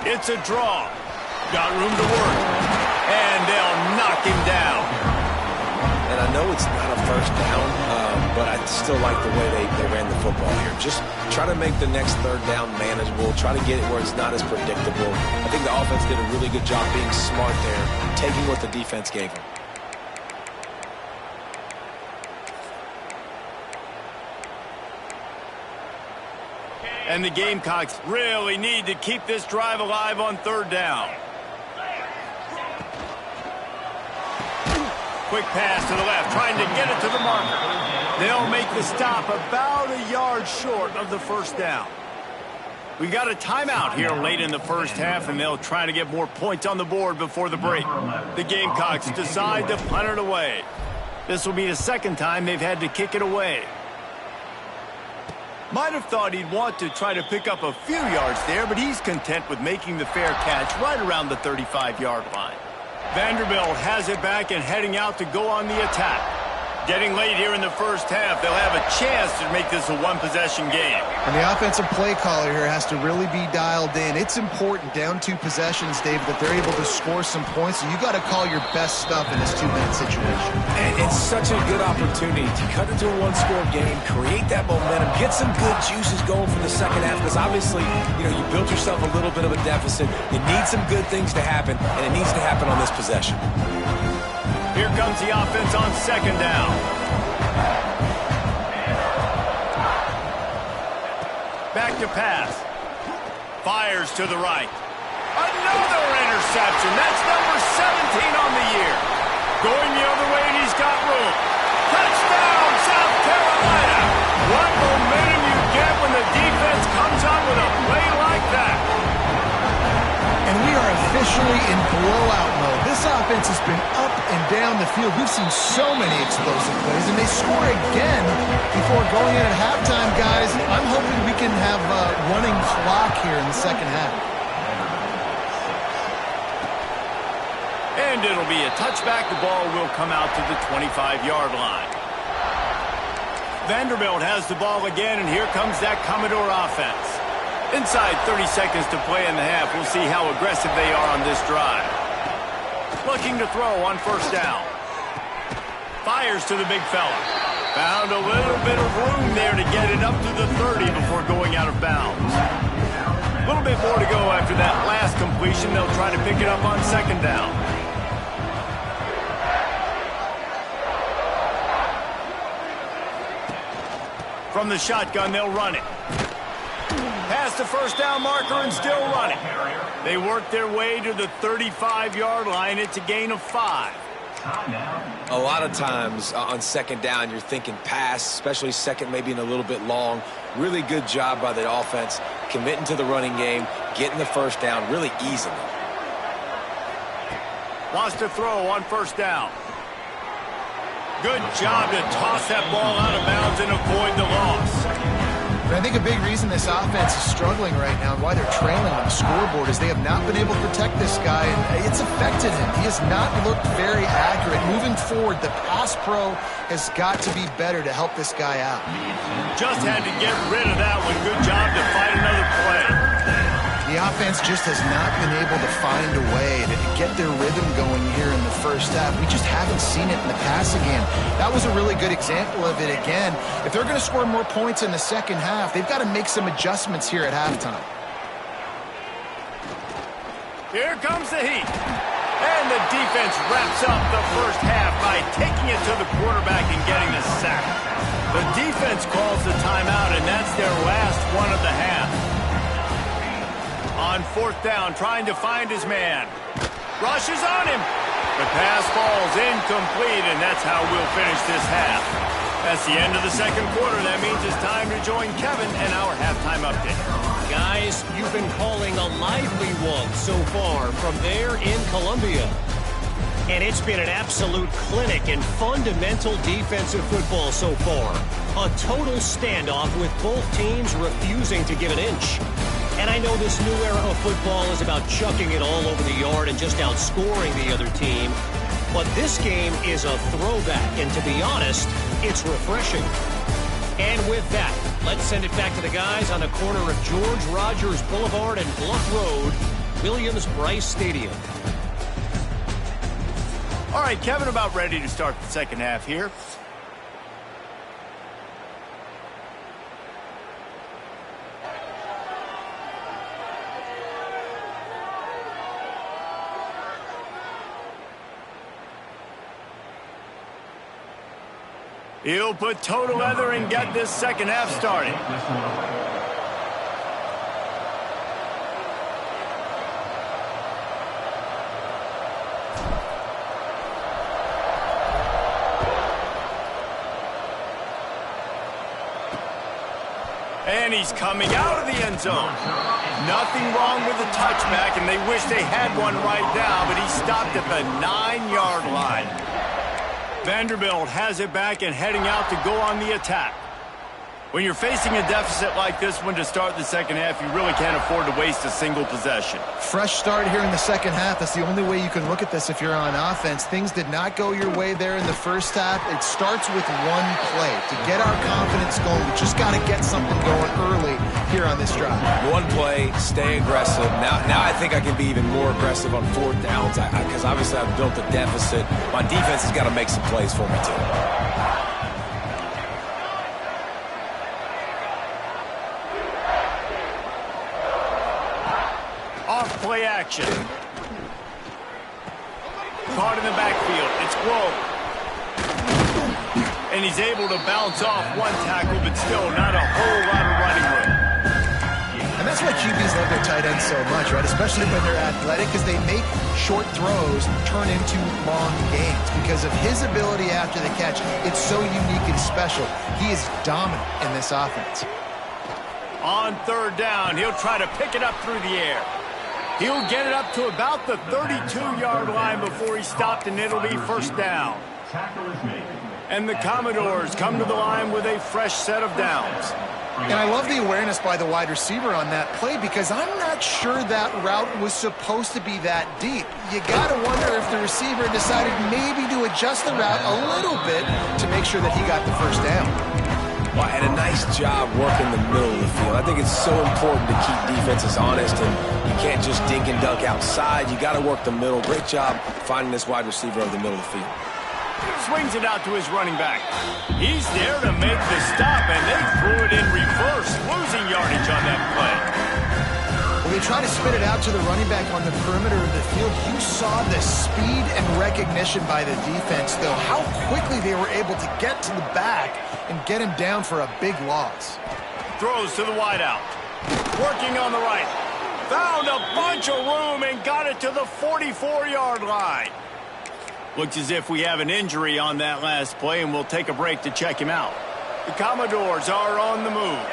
It's a draw. Got room to work. And they'll knock him down. And I know it's not a first down, but I still like the way they ran the football here. Just try to make the next third down manageable. Try to get it where it's not as predictable. I think the offense did a really good job being smart there, taking what the defense gave them. And the Gamecocks really need to keep this drive alive on third down. Quick pass to the left, trying to get it to the marker. They'll make the stop about a yard short of the first down. We got a timeout here late in the first half, and they'll try to get more points on the board before the break. The Gamecocks decide to punt it away. This will be the second time they've had to kick it away. Might have thought he'd want to try to pick up a few yards there, but he's content with making the fair catch right around the 35-yard line. Vanderbilt has it back and heading out to go on the attack. Getting late here in the first half, they'll have a chance to make this a one-possession game. And the offensive play caller here has to really be dialed in. It's important, down 2 possessions, David, that they're able to score some points. So you got to call your best stuff in this 2-minute situation. And it's such a good opportunity to cut into a one-score game, create that momentum, get some good juices going for the second half, because obviously, you built yourself a little bit of a deficit. You need some good things to happen, and it needs to happen on this possession. Here comes the offense on second down. Back to pass. Fires to the right. Another interception. That's number 17 on the year. Going the other way, and he's got room. Touchdown, South Carolina. What momentum you get when the defense comes up with a play like that. And we are officially in blowout mode. This offense has been up and down the field. We've seen so many explosive plays, and they score again before going in at halftime, guys. I'm hoping we can have a running clock here in the second half. And it'll be a touchback. The ball will come out to the 25-yard line. Vanderbilt has the ball again, and here comes that Commodore offense. Inside 30 seconds to play in the half. We'll see how aggressive they are on this drive. Looking to throw on first down. Fires to the big fella. Found a little bit of room there to get it up to the 30 before going out of bounds. A little bit more to go after that last completion. They'll try to pick it up on second down. From the shotgun, they'll run it. Past the first down marker and still running. They work their way to the 35-yard line. It's a gain of 5. A lot of times on second down, you're thinking pass, especially second, maybe in a little bit long. Really good job by the offense, committing to the running game, getting the first down really easily. Wants to throw on first down. Good job to toss that ball out of bounds and avoid the loss. But I think a big reason this offense is struggling right now and why they're trailing on the scoreboard is they have not been able to protect this guy, and it's affected him. He has not looked very accurate. Moving forward, the pass pro has got to be better to help this guy out. Just had to get rid of that one. Good job to fight another play. The offense just has not been able to find a way to get their rhythm going here in the first half. We just haven't seen it in the passing game. That was a really good example of it again. If they're going to score more points in the second half, they've got to make some adjustments here at halftime. Here comes the heat. And the defense wraps up the first half by taking it to the quarterback and getting the sack. The defense calls the timeout, and that's their last one of the half. On fourth down, trying to find his man. Rushes on him. The pass falls incomplete, and that's how we'll finish this half. That's the end of the second quarter. That means it's time to join Kevin and our halftime update. Guys, you've been calling a lively one so far from there in Columbia. And it's been an absolute clinic in fundamental defensive football so far. A total standoff with both teams refusing to give an inch. And I know this new era of football is about chucking it all over the yard and just outscoring the other team. But this game is a throwback, and to be honest, it's refreshing. And with that, let's send it back to the guys on the corner of George Rogers Boulevard and Bluff Road, Williams-Brice Stadium. All right, Kevin, about ready to start the second half here. He'll put toe to leather and get this second half started. And he's coming out of the end zone. Nothing wrong with the touchback, and they wish they had one right now, but he stopped at the 9-yard line. Vanderbilt has it back and heading out to go on the attack. When you're facing a deficit like this one to start the second half, you really can't afford to waste a single possession. Fresh start here in the second half. That's the only way you can look at this if you're on offense. Things did not go your way there in the first half. It starts with one play. To get our confidence going, we just got to get something going early here on this drive. One play, stay aggressive. Now I think I can be even more aggressive on fourth downs because obviously I've built a deficit. My defense has got to make some plays for me too. Play action. Caught in the backfield. It's Grove. And he's able to bounce off one tackle, but still not a whole lot of running room. And that's why QBs love their tight ends so much, right? Especially when they're athletic, because they make short throws turn into long gains. Because of his ability after the catch, it's so unique and special. He is dominant in this offense. On third down, he'll try to pick it up through the air. He'll get it up to about the 32-yard line before he stopped, and it'll be first down. And the Commodores come to the line with a fresh set of downs. And I love the awareness by the wide receiver on that play because I'm not sure that route was supposed to be that deep. You got to wonder if the receiver decided maybe to adjust the route a little bit to make sure that he got the first down. Well, and a nice job working the middle of the field. I think it's so important to keep defenses honest, and you can't just dink and dunk outside. You got to work the middle. Great job finding this wide receiver over the middle of the field. Swings it out to his running back. He's there to make the stop, and they threw it in reverse, losing yardage on that play. When they try to spit it out to the running back on the perimeter of the field, you saw the speed and recognition by the defense, though, how quickly they were able to get to the back and get him down for a big loss. Throws to the wideout. Working on the right. Found a bunch of room and got it to the 44-yard line. Looks as if we have an injury on that last play, and we'll take a break to check him out. The Commodores are on the move.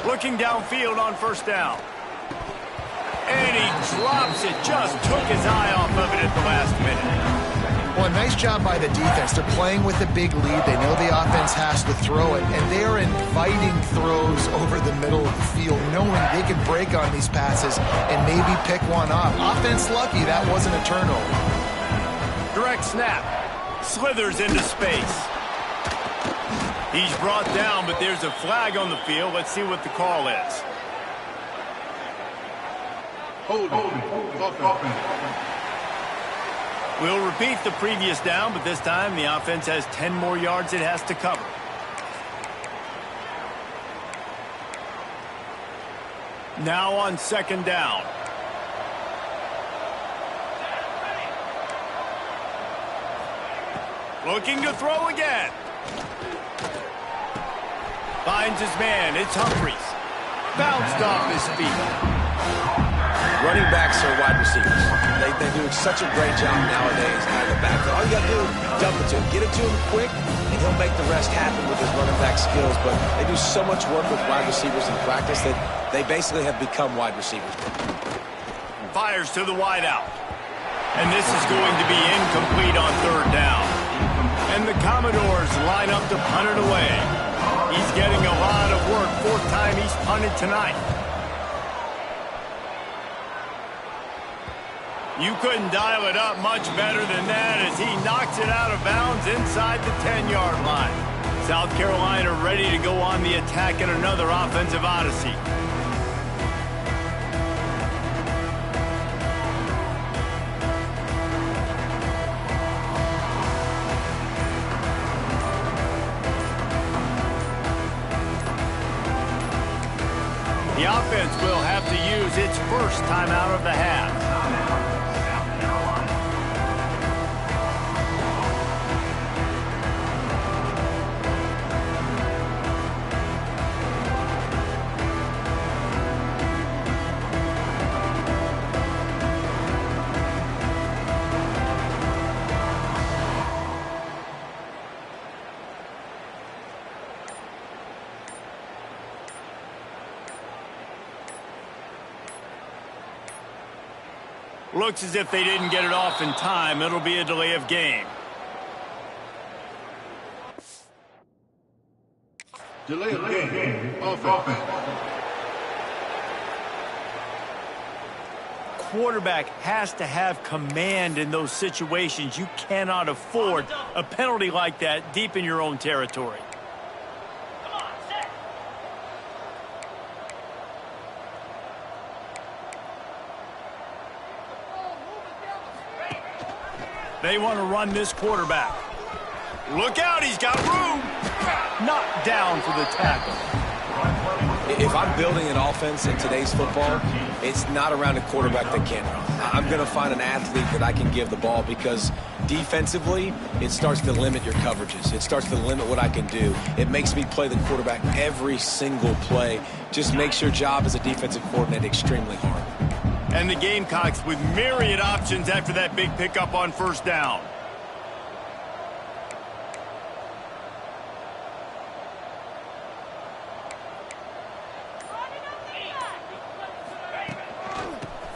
Looking downfield on first down. And he drops it. Just took his eye off of it at the last minute. Well, nice job by the defense. They're playing with a big lead. They know the offense has to throw it, and they are inviting throws over the middle of the field, knowing they can break on these passes and maybe pick one off. Offense lucky that wasn't a turnover. Direct snap. Slithers into space. He's brought down, but there's a flag on the field. Let's see what the call is. We'll repeat the previous down, but this time the offense has 10 more yards it has to cover. Now on second down. Looking to throw again. Finds his man. It's Humphries. Bounced off his feet. Running backs are wide receivers. They do such a great job nowadays out of the backfield. All you got to do, dump it to him. Get it to him quick, and he'll make the rest happen with his running back skills. But they do so much work with wide receivers in practice that they basically have become wide receivers. Fires to the wideout. And this is going to be incomplete on third down. And the Commodores line up to punt it away. He's getting a lot of work. Fourth time he's punted tonight. You couldn't dial it up much better than that as he knocks it out of bounds inside the 10-yard line. South Carolina ready to go on the attack in another offensive odyssey. The offense will have to use its first timeout of the half. Looks as if they didn't get it off in time. It'll be a delay of game. Delay of game. Offense. Quarterback has to have command in those situations. You cannot afford a penalty like that deep in your own territory. They want to run this quarterback. Look out, he's got room. Knocked down for the tackle. If I'm building an offense in today's football, it's not around a quarterback that can't run. I'm going to find an athlete that I can give the ball because defensively, it starts to limit your coverages. It starts to limit what I can do. It makes me play the quarterback every single play. Just makes your job as a defensive coordinator extremely hard. And the Gamecocks with myriad options after that big pickup on first down.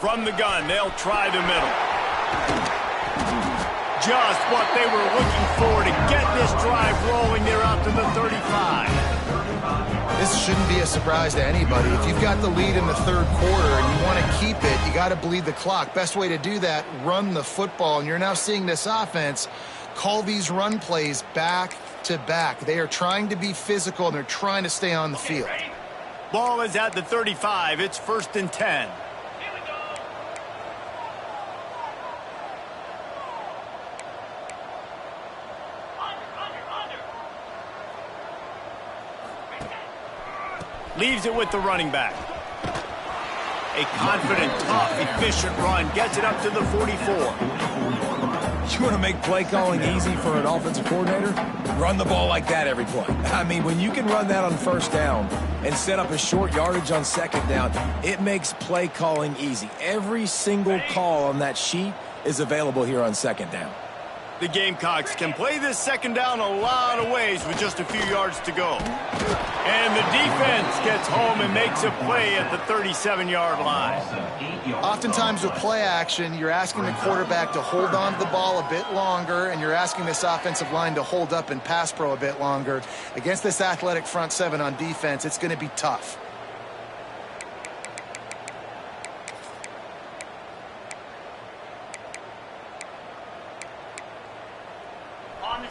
From the gun, they'll try the middle. Just what they were looking for to get this drive rolling. They're out to the 35. This shouldn't be a surprise to anybody. If you've got the lead in the third quarter and you want to keep it, you got to bleed the clock. Best way to do that, run the football. And you're now seeing this offense call these run plays back to back. They are trying to be physical, and they're trying to stay on the field. Ball is at the 35. It's 1st and 10. Leaves it with the running back. A confident, tough, efficient run. Gets it up to the 44. You want to make play calling easy for an offensive coordinator? Run the ball like that every play. I mean, when you can run that on first down and set up a short yardage on second down, it makes play calling easy. Every single call on that sheet is available here on second down. The Gamecocks can play this second down a lot of ways with just a few yards to go. And the defense gets home and makes a play at the 37-yard line. Oftentimes with play action, you're asking the quarterback to hold on to the ball a bit longer, and you're asking this offensive line to hold up in pass pro a bit longer. Against this athletic front seven on defense, it's going to be tough.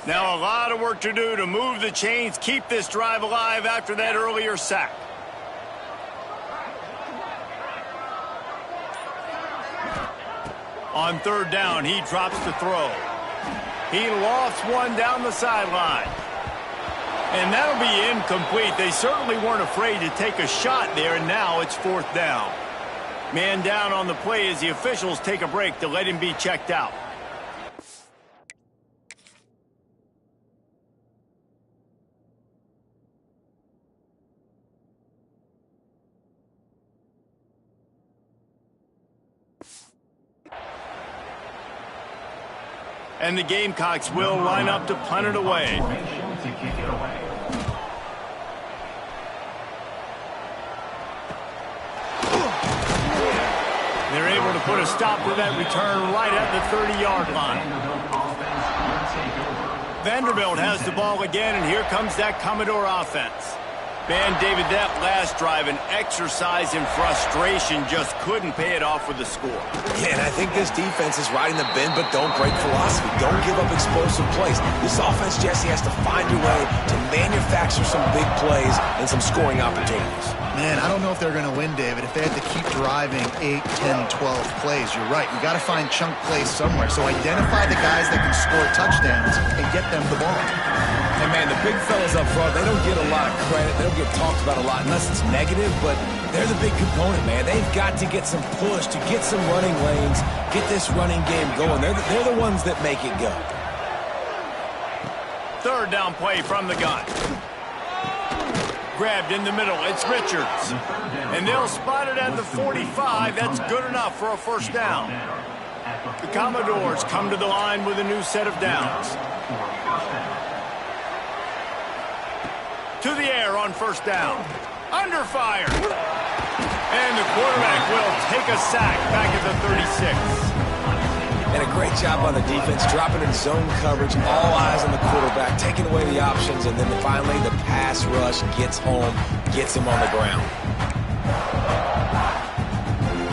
Now a lot of work to do to move the chains, keep this drive alive after that earlier sack. On third down, he drops the throw. He lofts one down the sideline. And that'll be incomplete. They certainly weren't afraid to take a shot there, and now it's fourth down. Man down on the play as the officials take a break to let him be checked out. And the Gamecocks will line up to punt it away. They're able to put a stop to that return right at the 30-yard line. Vanderbilt has the ball again, and here comes that Commodore offense. Man, David, that last drive, an exercise in frustration, just couldn't pay it off with the score. Yeah, and I think this defense is riding the bend but don't break philosophy. Don't give up explosive plays. This offense, Jesse, has to find a way to manufacture some big plays and some scoring opportunities. Man, I don't know if they're going to win, David, if they have to keep driving 8, 10, 12 plays. You're right. You got to find chunk plays somewhere. So identify the guys that can score touchdowns and get them the ball. And, man, the big fellas up front, they don't get a lot of credit. They don't get talked about a lot unless it's negative, but they're the big component, man. They've got to get some push, to get some running lanes, get this running game going. They're the ones that make it go. Third down play from the gun. Grabbed in the middle. It's Richards. And they'll spot it at the 45. That's good enough for a first down. The Commodores come to the line with a new set of downs. To the air on first down. Under fire. And the quarterback will take a sack back at the 36. And a great job on the defense, dropping in zone coverage, all eyes on the quarterback, taking away the options, and then finally the pass rush gets home, gets him on the ground.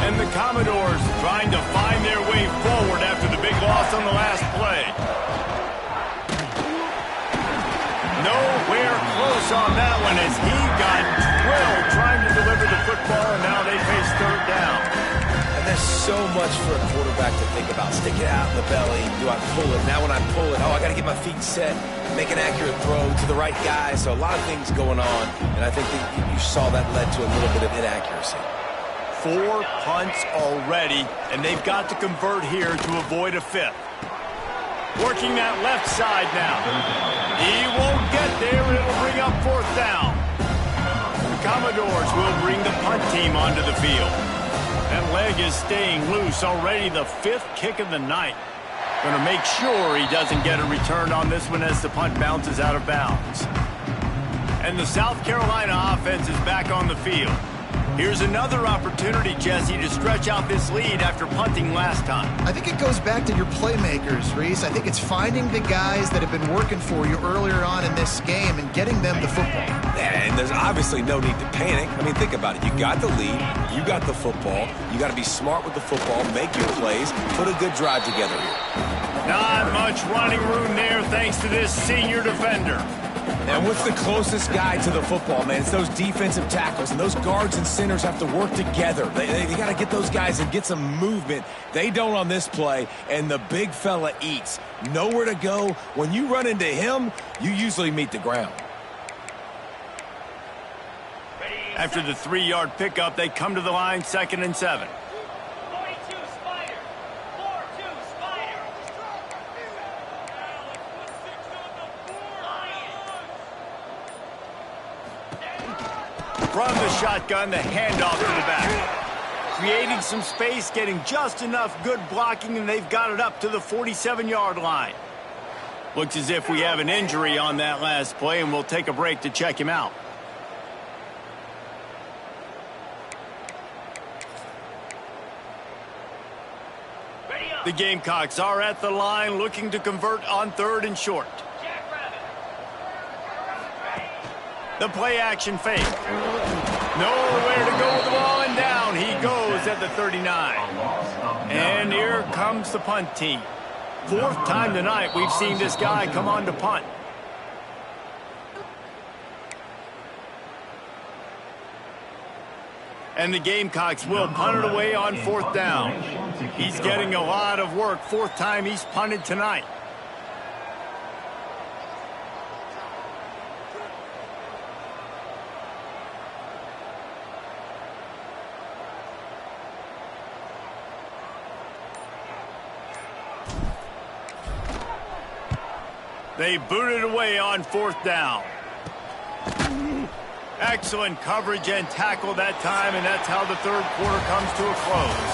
And the Commodores trying to find their way forward after the big loss on the last play. Nowhere close on that one as he got drilled trying to deliver the football, and now they face third down. And there's so much for a quarterback to think about. Stick it out in the belly. Do I pull it? Now when I pull it, I got to get my feet set, make an accurate throw to the right guy. So a lot of things going on, and I think that you saw that led to a little bit of inaccuracy. 4 punts already, and they've got to convert here to avoid a fifth. Working that left side now. He won't get there. It'll bring up fourth down. The Commodores will bring the punt team onto the field. That leg is staying loose. Already the 5th kick of the night. Going to make sure he doesn't get a return on this one as the punt bounces out of bounds. And the South Carolina offense is back on the field. Here's another opportunity, Jesse, to stretch out this lead after punting last time. I think it goes back to your playmakers, Reese. I think it's finding the guys that have been working for you earlier on in this game and getting them the football. And there's obviously no need to panic. I mean, think about it. You got the lead. You got the football. You got to be smart with the football, make your plays, put a good drive together here. Not much running room there thanks to this senior defender. And what's the closest guy to the football, man? It's those defensive tackles, and those guards and centers have to work together. They got to get those guys and get some movement. They don't on this play, and the big fella eats. Nowhere to go. When you run into him, you usually meet the ground. After the 3-yard pickup, they come to the line, 2nd and 7. 42 Spider. 4-2 Spider. From the shotgun, the handoff to the back. Creating some space, getting just enough good blocking, and they've got it up to the 47-yard line. Looks as if we have an injury on that last play, and we'll take a break to check him out. The Gamecocks are at the line looking to convert on 3rd and short. The play action fake. Nowhere to go with the ball, and down he goes at the 39. And here comes the punt team. 4th time tonight we've seen this guy come on to punt. And the Gamecocks will punt it away on 4th down. He's getting a lot of work. 4th time he's punted tonight. They booted away on 4th down. Excellent coverage and tackle that time, and that's how the 3rd quarter comes to a close.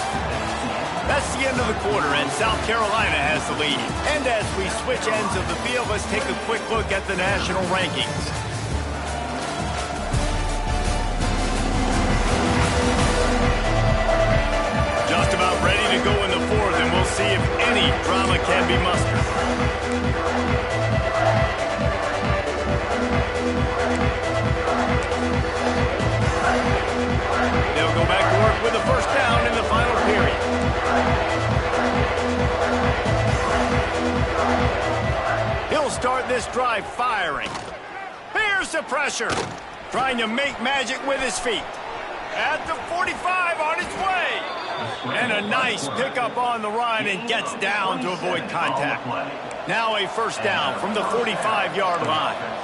That's the end of the quarter, and South Carolina has the lead. And as we switch ends of the field, let's take a quick look at the national rankings. Just about ready to go in the 4th, and we'll see if any drama can be mustered. They'll go back to work with a 1st down in the final period. He'll start this drive firing. Here's the pressure. Trying to make magic with his feet. At the 45 on his way. And a nice pickup on the run and gets down to avoid contact. Now a 1st down from the 45-yard line.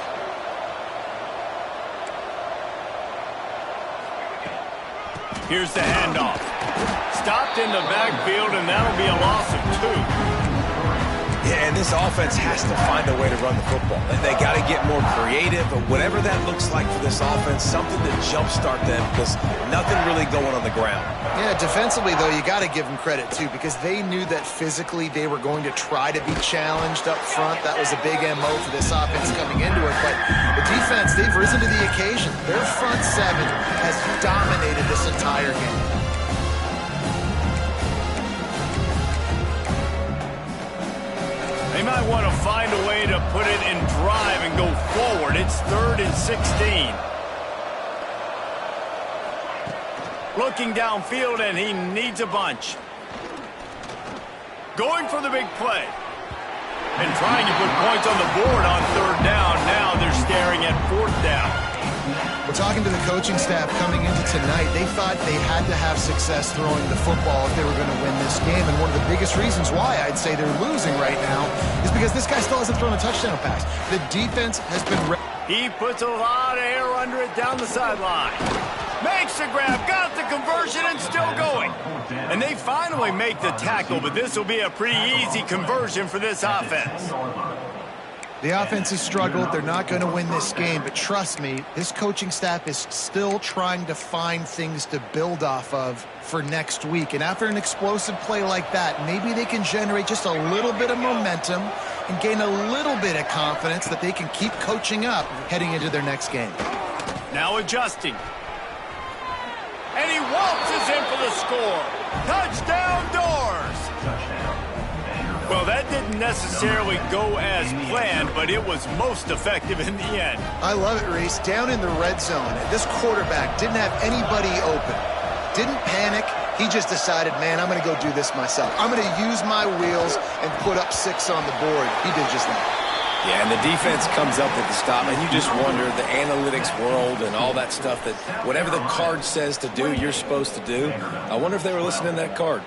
Here's the handoff. Stopped in the backfield, and that'll be a loss of 2. Yeah, and this offense has to find a way to run the football. They got to get more creative, but whatever that looks like for this offense, something to jumpstart them, because nothing really going on the ground. Yeah, defensively, though, you got to give them credit, too, because they knew that physically they were going to try to be challenged up front. That was a big MO for this offense coming into it. But the defense, they've risen to the occasion. Their front 7 has dominated this entire game. They might want to find a way to put it in drive and go forward. It's 3rd and 16. Looking downfield, and he needs a bunch. Going for the big play. And trying to put points on the board on 3rd down. Now they're staring at 4th down. We're talking to the coaching staff coming into tonight. They thought they had to have success throwing the football if they were going to win this game. And one of the biggest reasons why I'd say they're losing right now is because this guy still hasn't thrown a touchdown pass. The defense has been... He puts a lot of air under it down the sideline. Makes the grab, got the conversion, and still going. And they finally make the tackle, but this will be a pretty easy conversion for this offense. The offense has struggled. They're not going to win this game, but trust me, this coaching staff is still trying to find things to build off of for next week. And after an explosive play like that, maybe they can generate just a little bit of momentum and gain a little bit of confidence that they can keep coaching up heading into their next game. Now adjusting. And he waltzes in for the score. Touchdown, Doors! Well, that didn't necessarily go as planned, but it was most effective in the end. I love it, Reese. Down in the red zone, this quarterback didn't have anybody open. Didn't panic. He just decided, man, I'm going to go do this myself. I'm going to use my wheels and put up 6 on the board. He did just that. Yeah, and the defense comes up with the stop, and you just wonder, the analytics world and all that stuff, that whatever the card says to do, you're supposed to do. I wonder if they were listening to that card.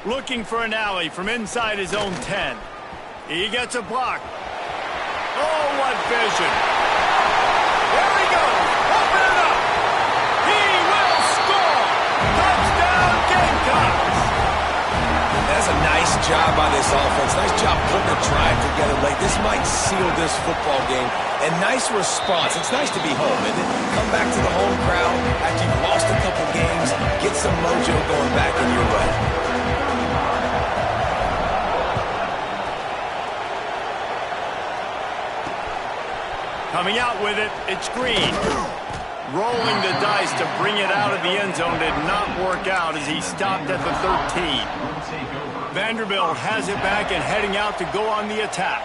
Looking for an alley from inside his own 10. He gets a block. Oh, what vision. There he goes. Open it up. He will score. Touchdown, Gamecocks. That's a nice job by this offense. Nice job putting a drive together late. This might seal this football game. And nice response. It's nice to be home, isn't it? Come back to the home crowd after you've lost a couple games. Get some mojo going back in your way. Coming out with it, it's Green. Rolling the dice to bring it out of the end zone did not work out as he stopped at the 13. Vanderbilt has it back and heading out to go on the attack.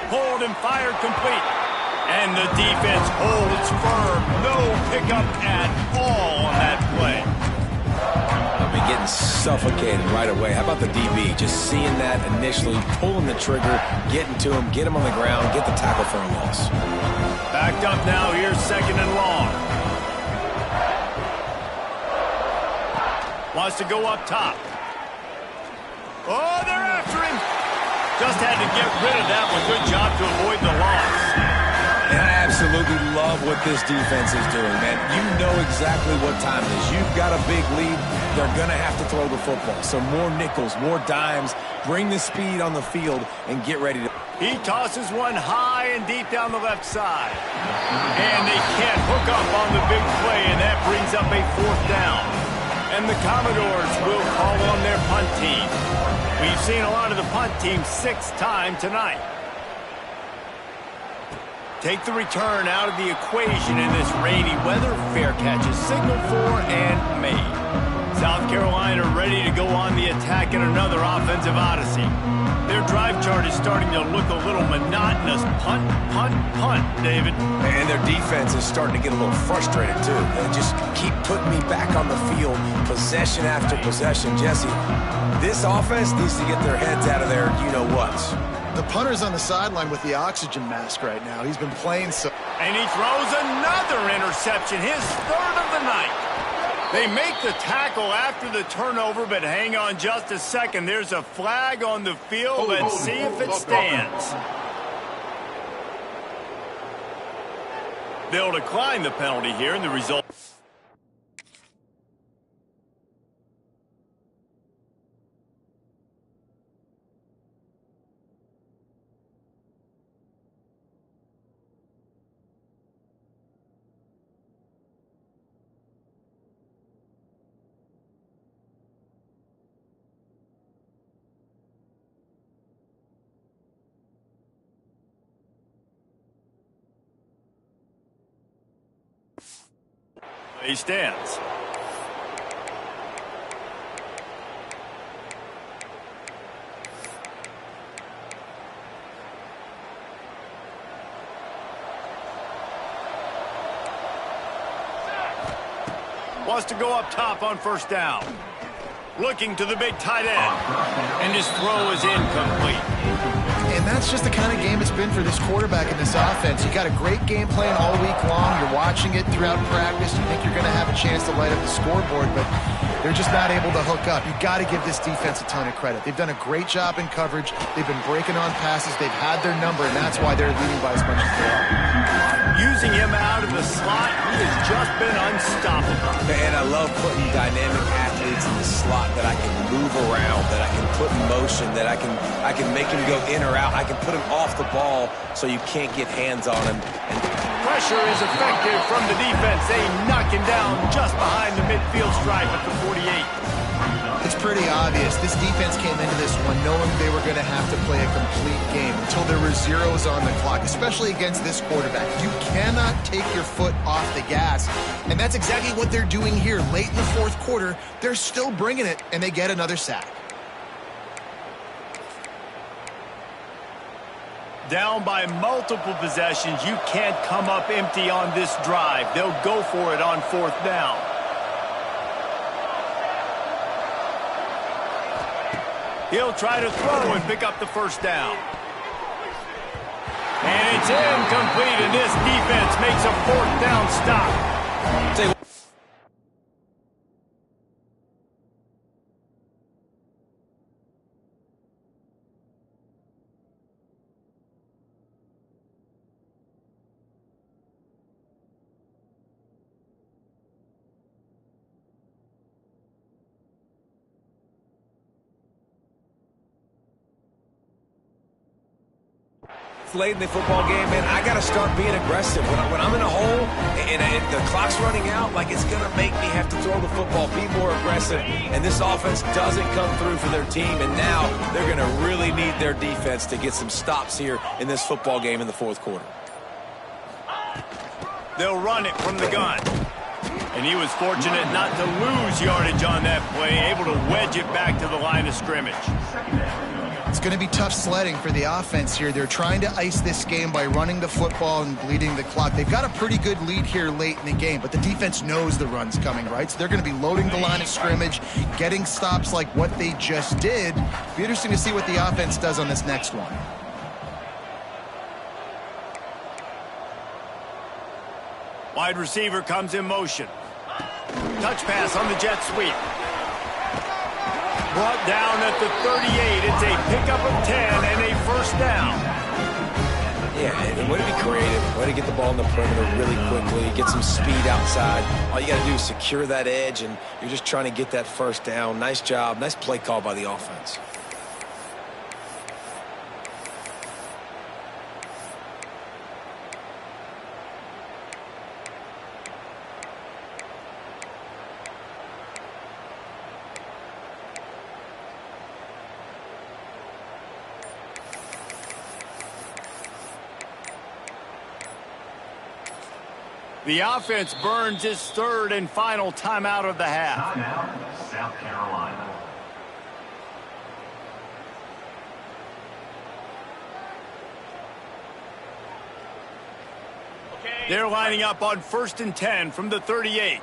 Hold and fired complete. And the defense holds firm. No pickup at all on that play. Getting suffocated right away. How about the DB? Just seeing that initially, pulling the trigger, getting to him, get him on the ground, get the tackle for a loss. Backed up now, here's 2nd and long. Wants to go up top. Oh, they're after him. Just had to get rid of that one. Good job to avoid the loss. And I absolutely love what this defense is doing, man. You know exactly what time it is. You've got a big lead. They're going to have to throw the football. So more nickels, more dimes. Bring the speed on the field and get ready to... He tosses one high and deep down the left side. And they can't hook up on the big play, and that brings up a 4th down. And the Commodores will call on their punt team. We've seen a lot of the punt team 6 times tonight. Take the return out of the equation in this rainy weather. Fair catch is signaled for and made. South Carolina ready to go on the attack in another offensive odyssey. Their drive chart is starting to look a little monotonous. Punt, punt, punt, David. And their defense is starting to get a little frustrated, too. They just keep putting me back on the field, possession after possession. Jesse, this offense needs to get their heads out of their you-know-whats. The punter's on the sideline with the oxygen mask right now. He's been playing so... And he throws another interception, his 3rd of the night. They make the tackle after the turnover, but hang on just a second. There's a flag on the field. Let's see if it stands. They'll decline the penalty here, and the result... He stands. Wants to go up top on 1st down. Looking to the big tight end. And his throw is incomplete. And that's just the kind of game it's been for this quarterback in this offense. You got a great game plan all week long. You're watching it throughout practice. You think you're going to have a chance to light up the scoreboard, but they're just not able to hook up. You got to give this defense a ton of credit. They've done a great job in coverage. They've been breaking on passes. They've had their number, and that's why they're leading by as much as they are. Using him out of the slot, he has just been unstoppable. And I love putting dynamic athletes in the slot that I can move around, that I can put in motion, that I can make him go in or out. I can put him off the ball so you can't get hands on him. And pressure is effective from the defense. They knock him down just behind the midfield stripe at the 48. It's pretty obvious. This defense came into this one knowing they were going to have to play a complete game until there were zeros on the clock, especially against this quarterback. You cannot take your foot off the gas, and that's exactly what they're doing here. Late in the 4th quarter, they're still bringing it, and they get another sack. Down by multiple possessions, you can't come up empty on this drive. They'll go for it on 4th down. He'll try to throw and pick up the 1st down. And it's incomplete, and this defense makes a 4th down stop. this late in the football game, man, I got to start being aggressive. When I'm in a hole and the clock's running out, like, it's going to make me have to throw the football, be more aggressive. And this offense doesn't come through for their team, and now they're going to really need their defense to get some stops here in this football game in the fourth quarter. They'll run it from the gun. And he was fortunate not to lose yardage on that play, able to wedge it back to the line of scrimmage. It's going to be tough sledding for the offense here. They're trying to ice this game by running the football and bleeding the clock. They've got a pretty good lead here late in the game, but the defense knows the run's coming, right? So they're going to be loading the line of scrimmage, getting stops like what they just did. Be interesting to see what the offense does on this next one. Wide receiver comes in motion. Touch pass on the jet sweep. Brought down at the 38. It's a pickup of 10 and a first down. Yeah, and way to be creative. Way to get the ball in the perimeter really quickly. Get some speed outside. All you got to do is secure that edge, and you're just trying to get that first down. Nice job. Nice play call by the offense. The offense burns its third and final timeout of the half. Timeout, South Carolina. They're lining up on 1st and 10 from the 38.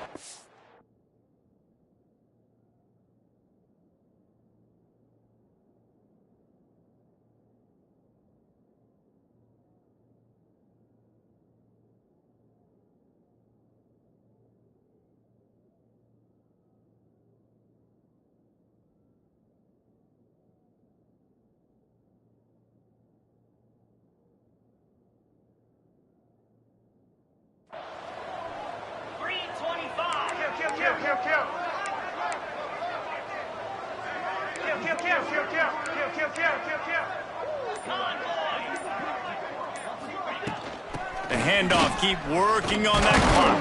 The handoff, keep working on that clock.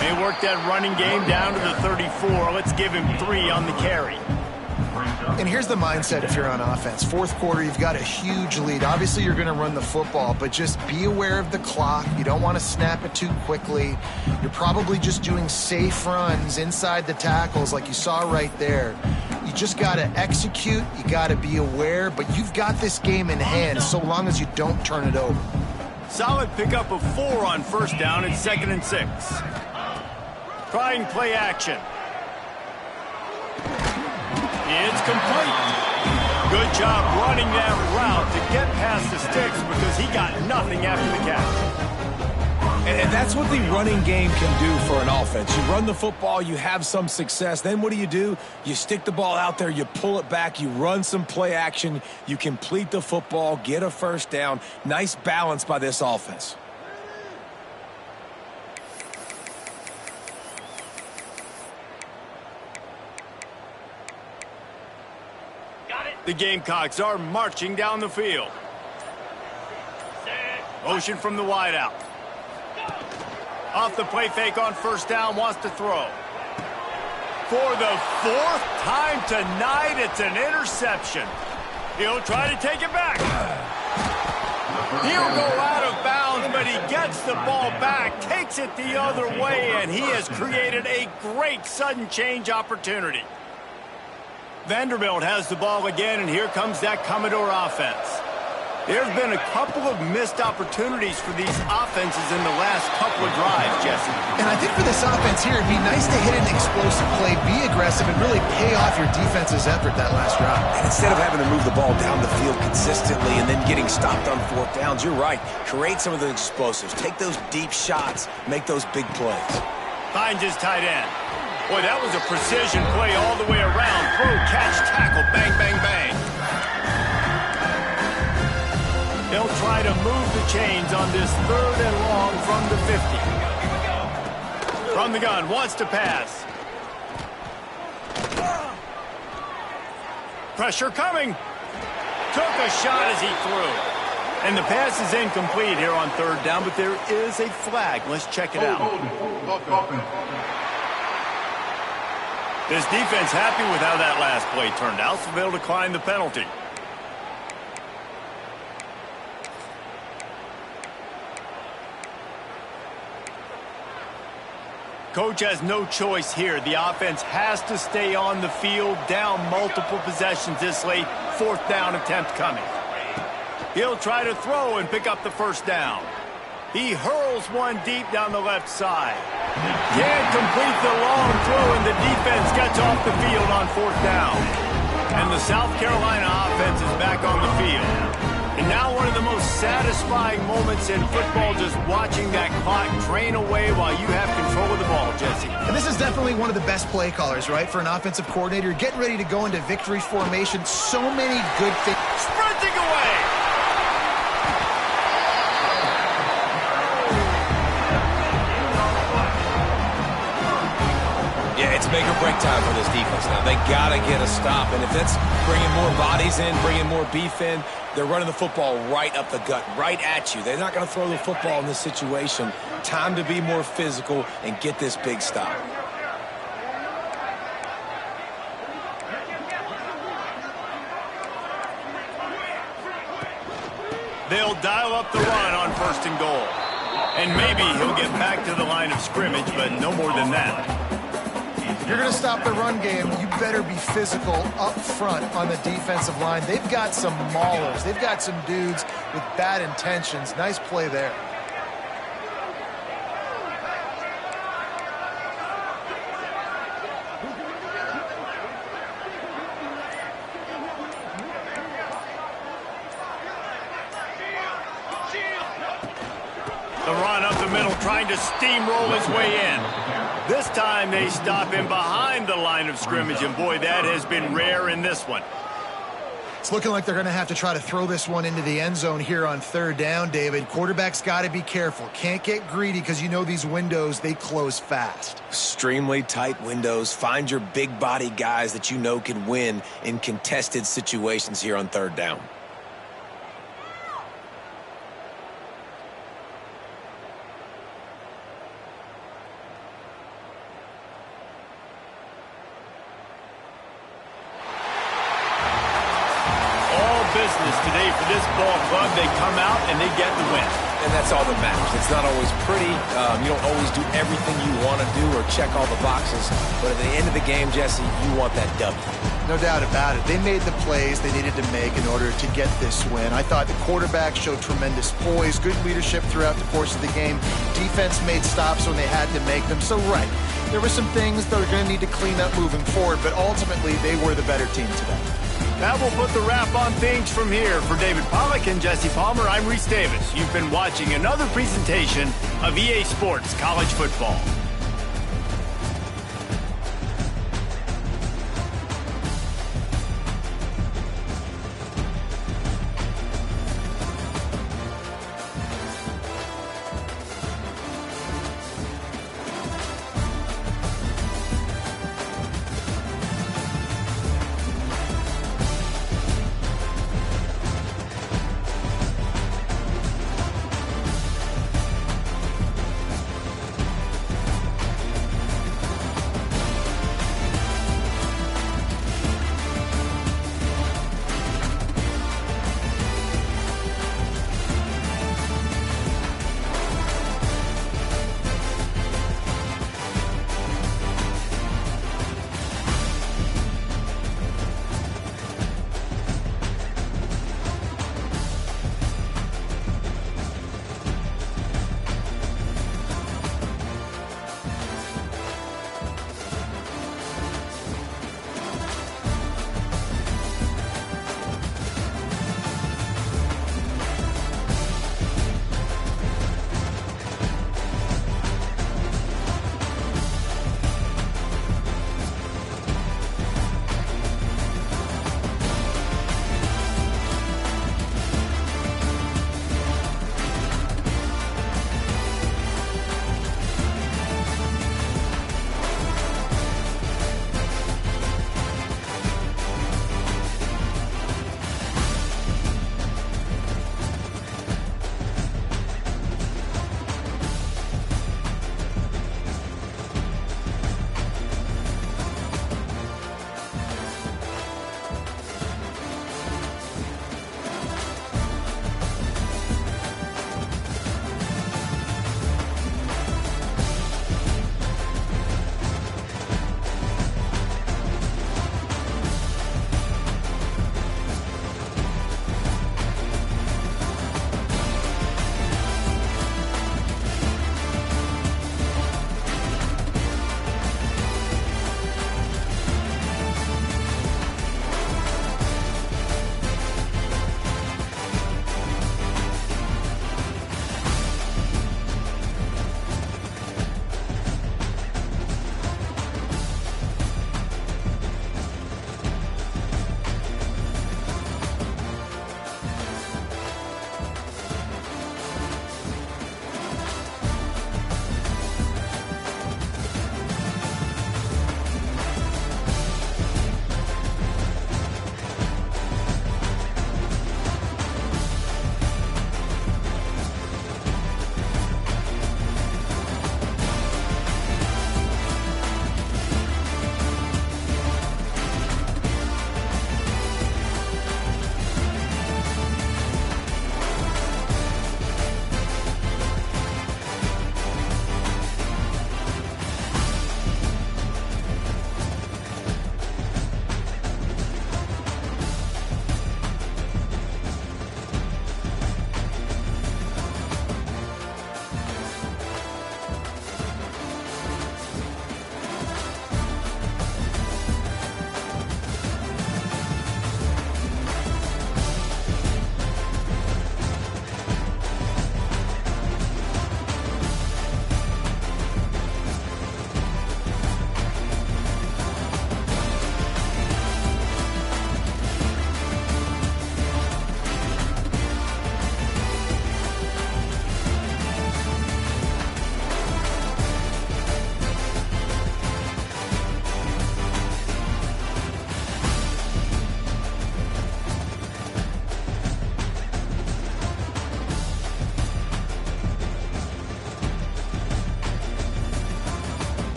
They work that running game down to the 34. Let's give him 3 on the carry. And here's the mindset if you're on offense. Fourth quarter, you've got a huge lead. Obviously, you're going to run the football, but just be aware of the clock. You don't want to snap it too quickly. You're probably just doing safe runs inside the tackles like you saw right there. You just got to execute. You got to be aware, but you've got this game in hand so long as you don't turn it over. Solid pickup of 4 on first down. It's 2nd and 6. Trying play action. It's complete. Good job running that route to get past the sticks because he got nothing after the catch. And that's what the running game can do for an offense. You run the football, you have some success. Then what do? You stick the ball out there, you pull it back, you run some play action, you complete the football, get a first down. Nice balance by this offense. The Gamecocks are marching down the field. Motion from the wideout. Off the play fake on first down, wants to throw. For the 4th time tonight, it's an interception. He'll try to take it back. He'll go out of bounds, but he gets the ball back, takes it the other way, and he has created a great sudden change opportunity. Vanderbilt has the ball again, and here comes that Commodore offense. There's been a couple of missed opportunities for these offenses in the last couple of drives, Jesse. And I think for this offense here, it'd be nice to hit an explosive play, be aggressive, and really pay off your defense's effort that last drive. And instead of having to move the ball down the field consistently and then getting stopped on 4th downs, you're right. Create some of those explosives. Take those deep shots. Make those big plays. Finds his tight end. Boy, that was a precision play all the way around. Throw, catch, tackle, bang, bang, bang. They'll try to move the chains on this 3rd and long from the 50. From the gun, wants to pass. Pressure coming. Took a shot as he threw. And the pass is incomplete here on third down, but there is a flag. Let's check it out. Offense. This defense happy with how that last play turned out, so they'll decline the penalty. Coach has no choice here. The offense has to stay on the field, down multiple possessions this late. Fourth down attempt coming. He'll try to throw and pick up the first down. He hurls one deep down the left side. Can't complete the long throw, and the defense gets off the field on fourth down. And the South Carolina offense is back on the field. And now one of the most satisfying moments in football, just watching that clock drain away while you have control of the ball, Jesse. And this is definitely one of the best play callers, right, for an offensive coordinator. Getting ready to go into victory formation. So many good things. Sprinting away. Yeah, it's make or break time for this defense now. They got to get a stop, and if that's bringing more bodies in, bringing more beef in, they're running the football right up the gut, right at you. They're not going to throw the football in this situation. Time to be more physical and get this big stop. They'll dial up the run on first and goal. And maybe he'll get back to the line of scrimmage, but no more than that. You're going to stop the run game, you better be physical up front on the defensive line. They've got some maulers. They've got some dudes with bad intentions. Nice play there. The run up the middle, trying to steamroll his way in. This time they stop him behind the line of scrimmage, and boy, that has been rare in this one. It's looking like they're going to have to try to throw this one into the end zone here on third down, David. Quarterback's got to be careful. Can't get greedy because you know these windows, they close fast. Extremely tight windows. Find your big body guys that you know can win in contested situations here on third down. Business today for this ball club. They come out and they get the win. And that's all that matters. It's not always pretty. You don't always do everything you want to do or check all the boxes. But at the end of the game, Jesse, you want that W. No doubt about it. They made the plays they needed to make in order to get this win. I thought the quarterback showed tremendous poise, good leadership throughout the course of the game. Defense made stops when they had to make them. So, right, there were some things that are going to need to clean up moving forward, but ultimately they were the better team today. That will put the wrap on things from here. For David Pollack and Jesse Palmer, I'm Reese Davis. You've been watching another presentation of EA Sports College Football.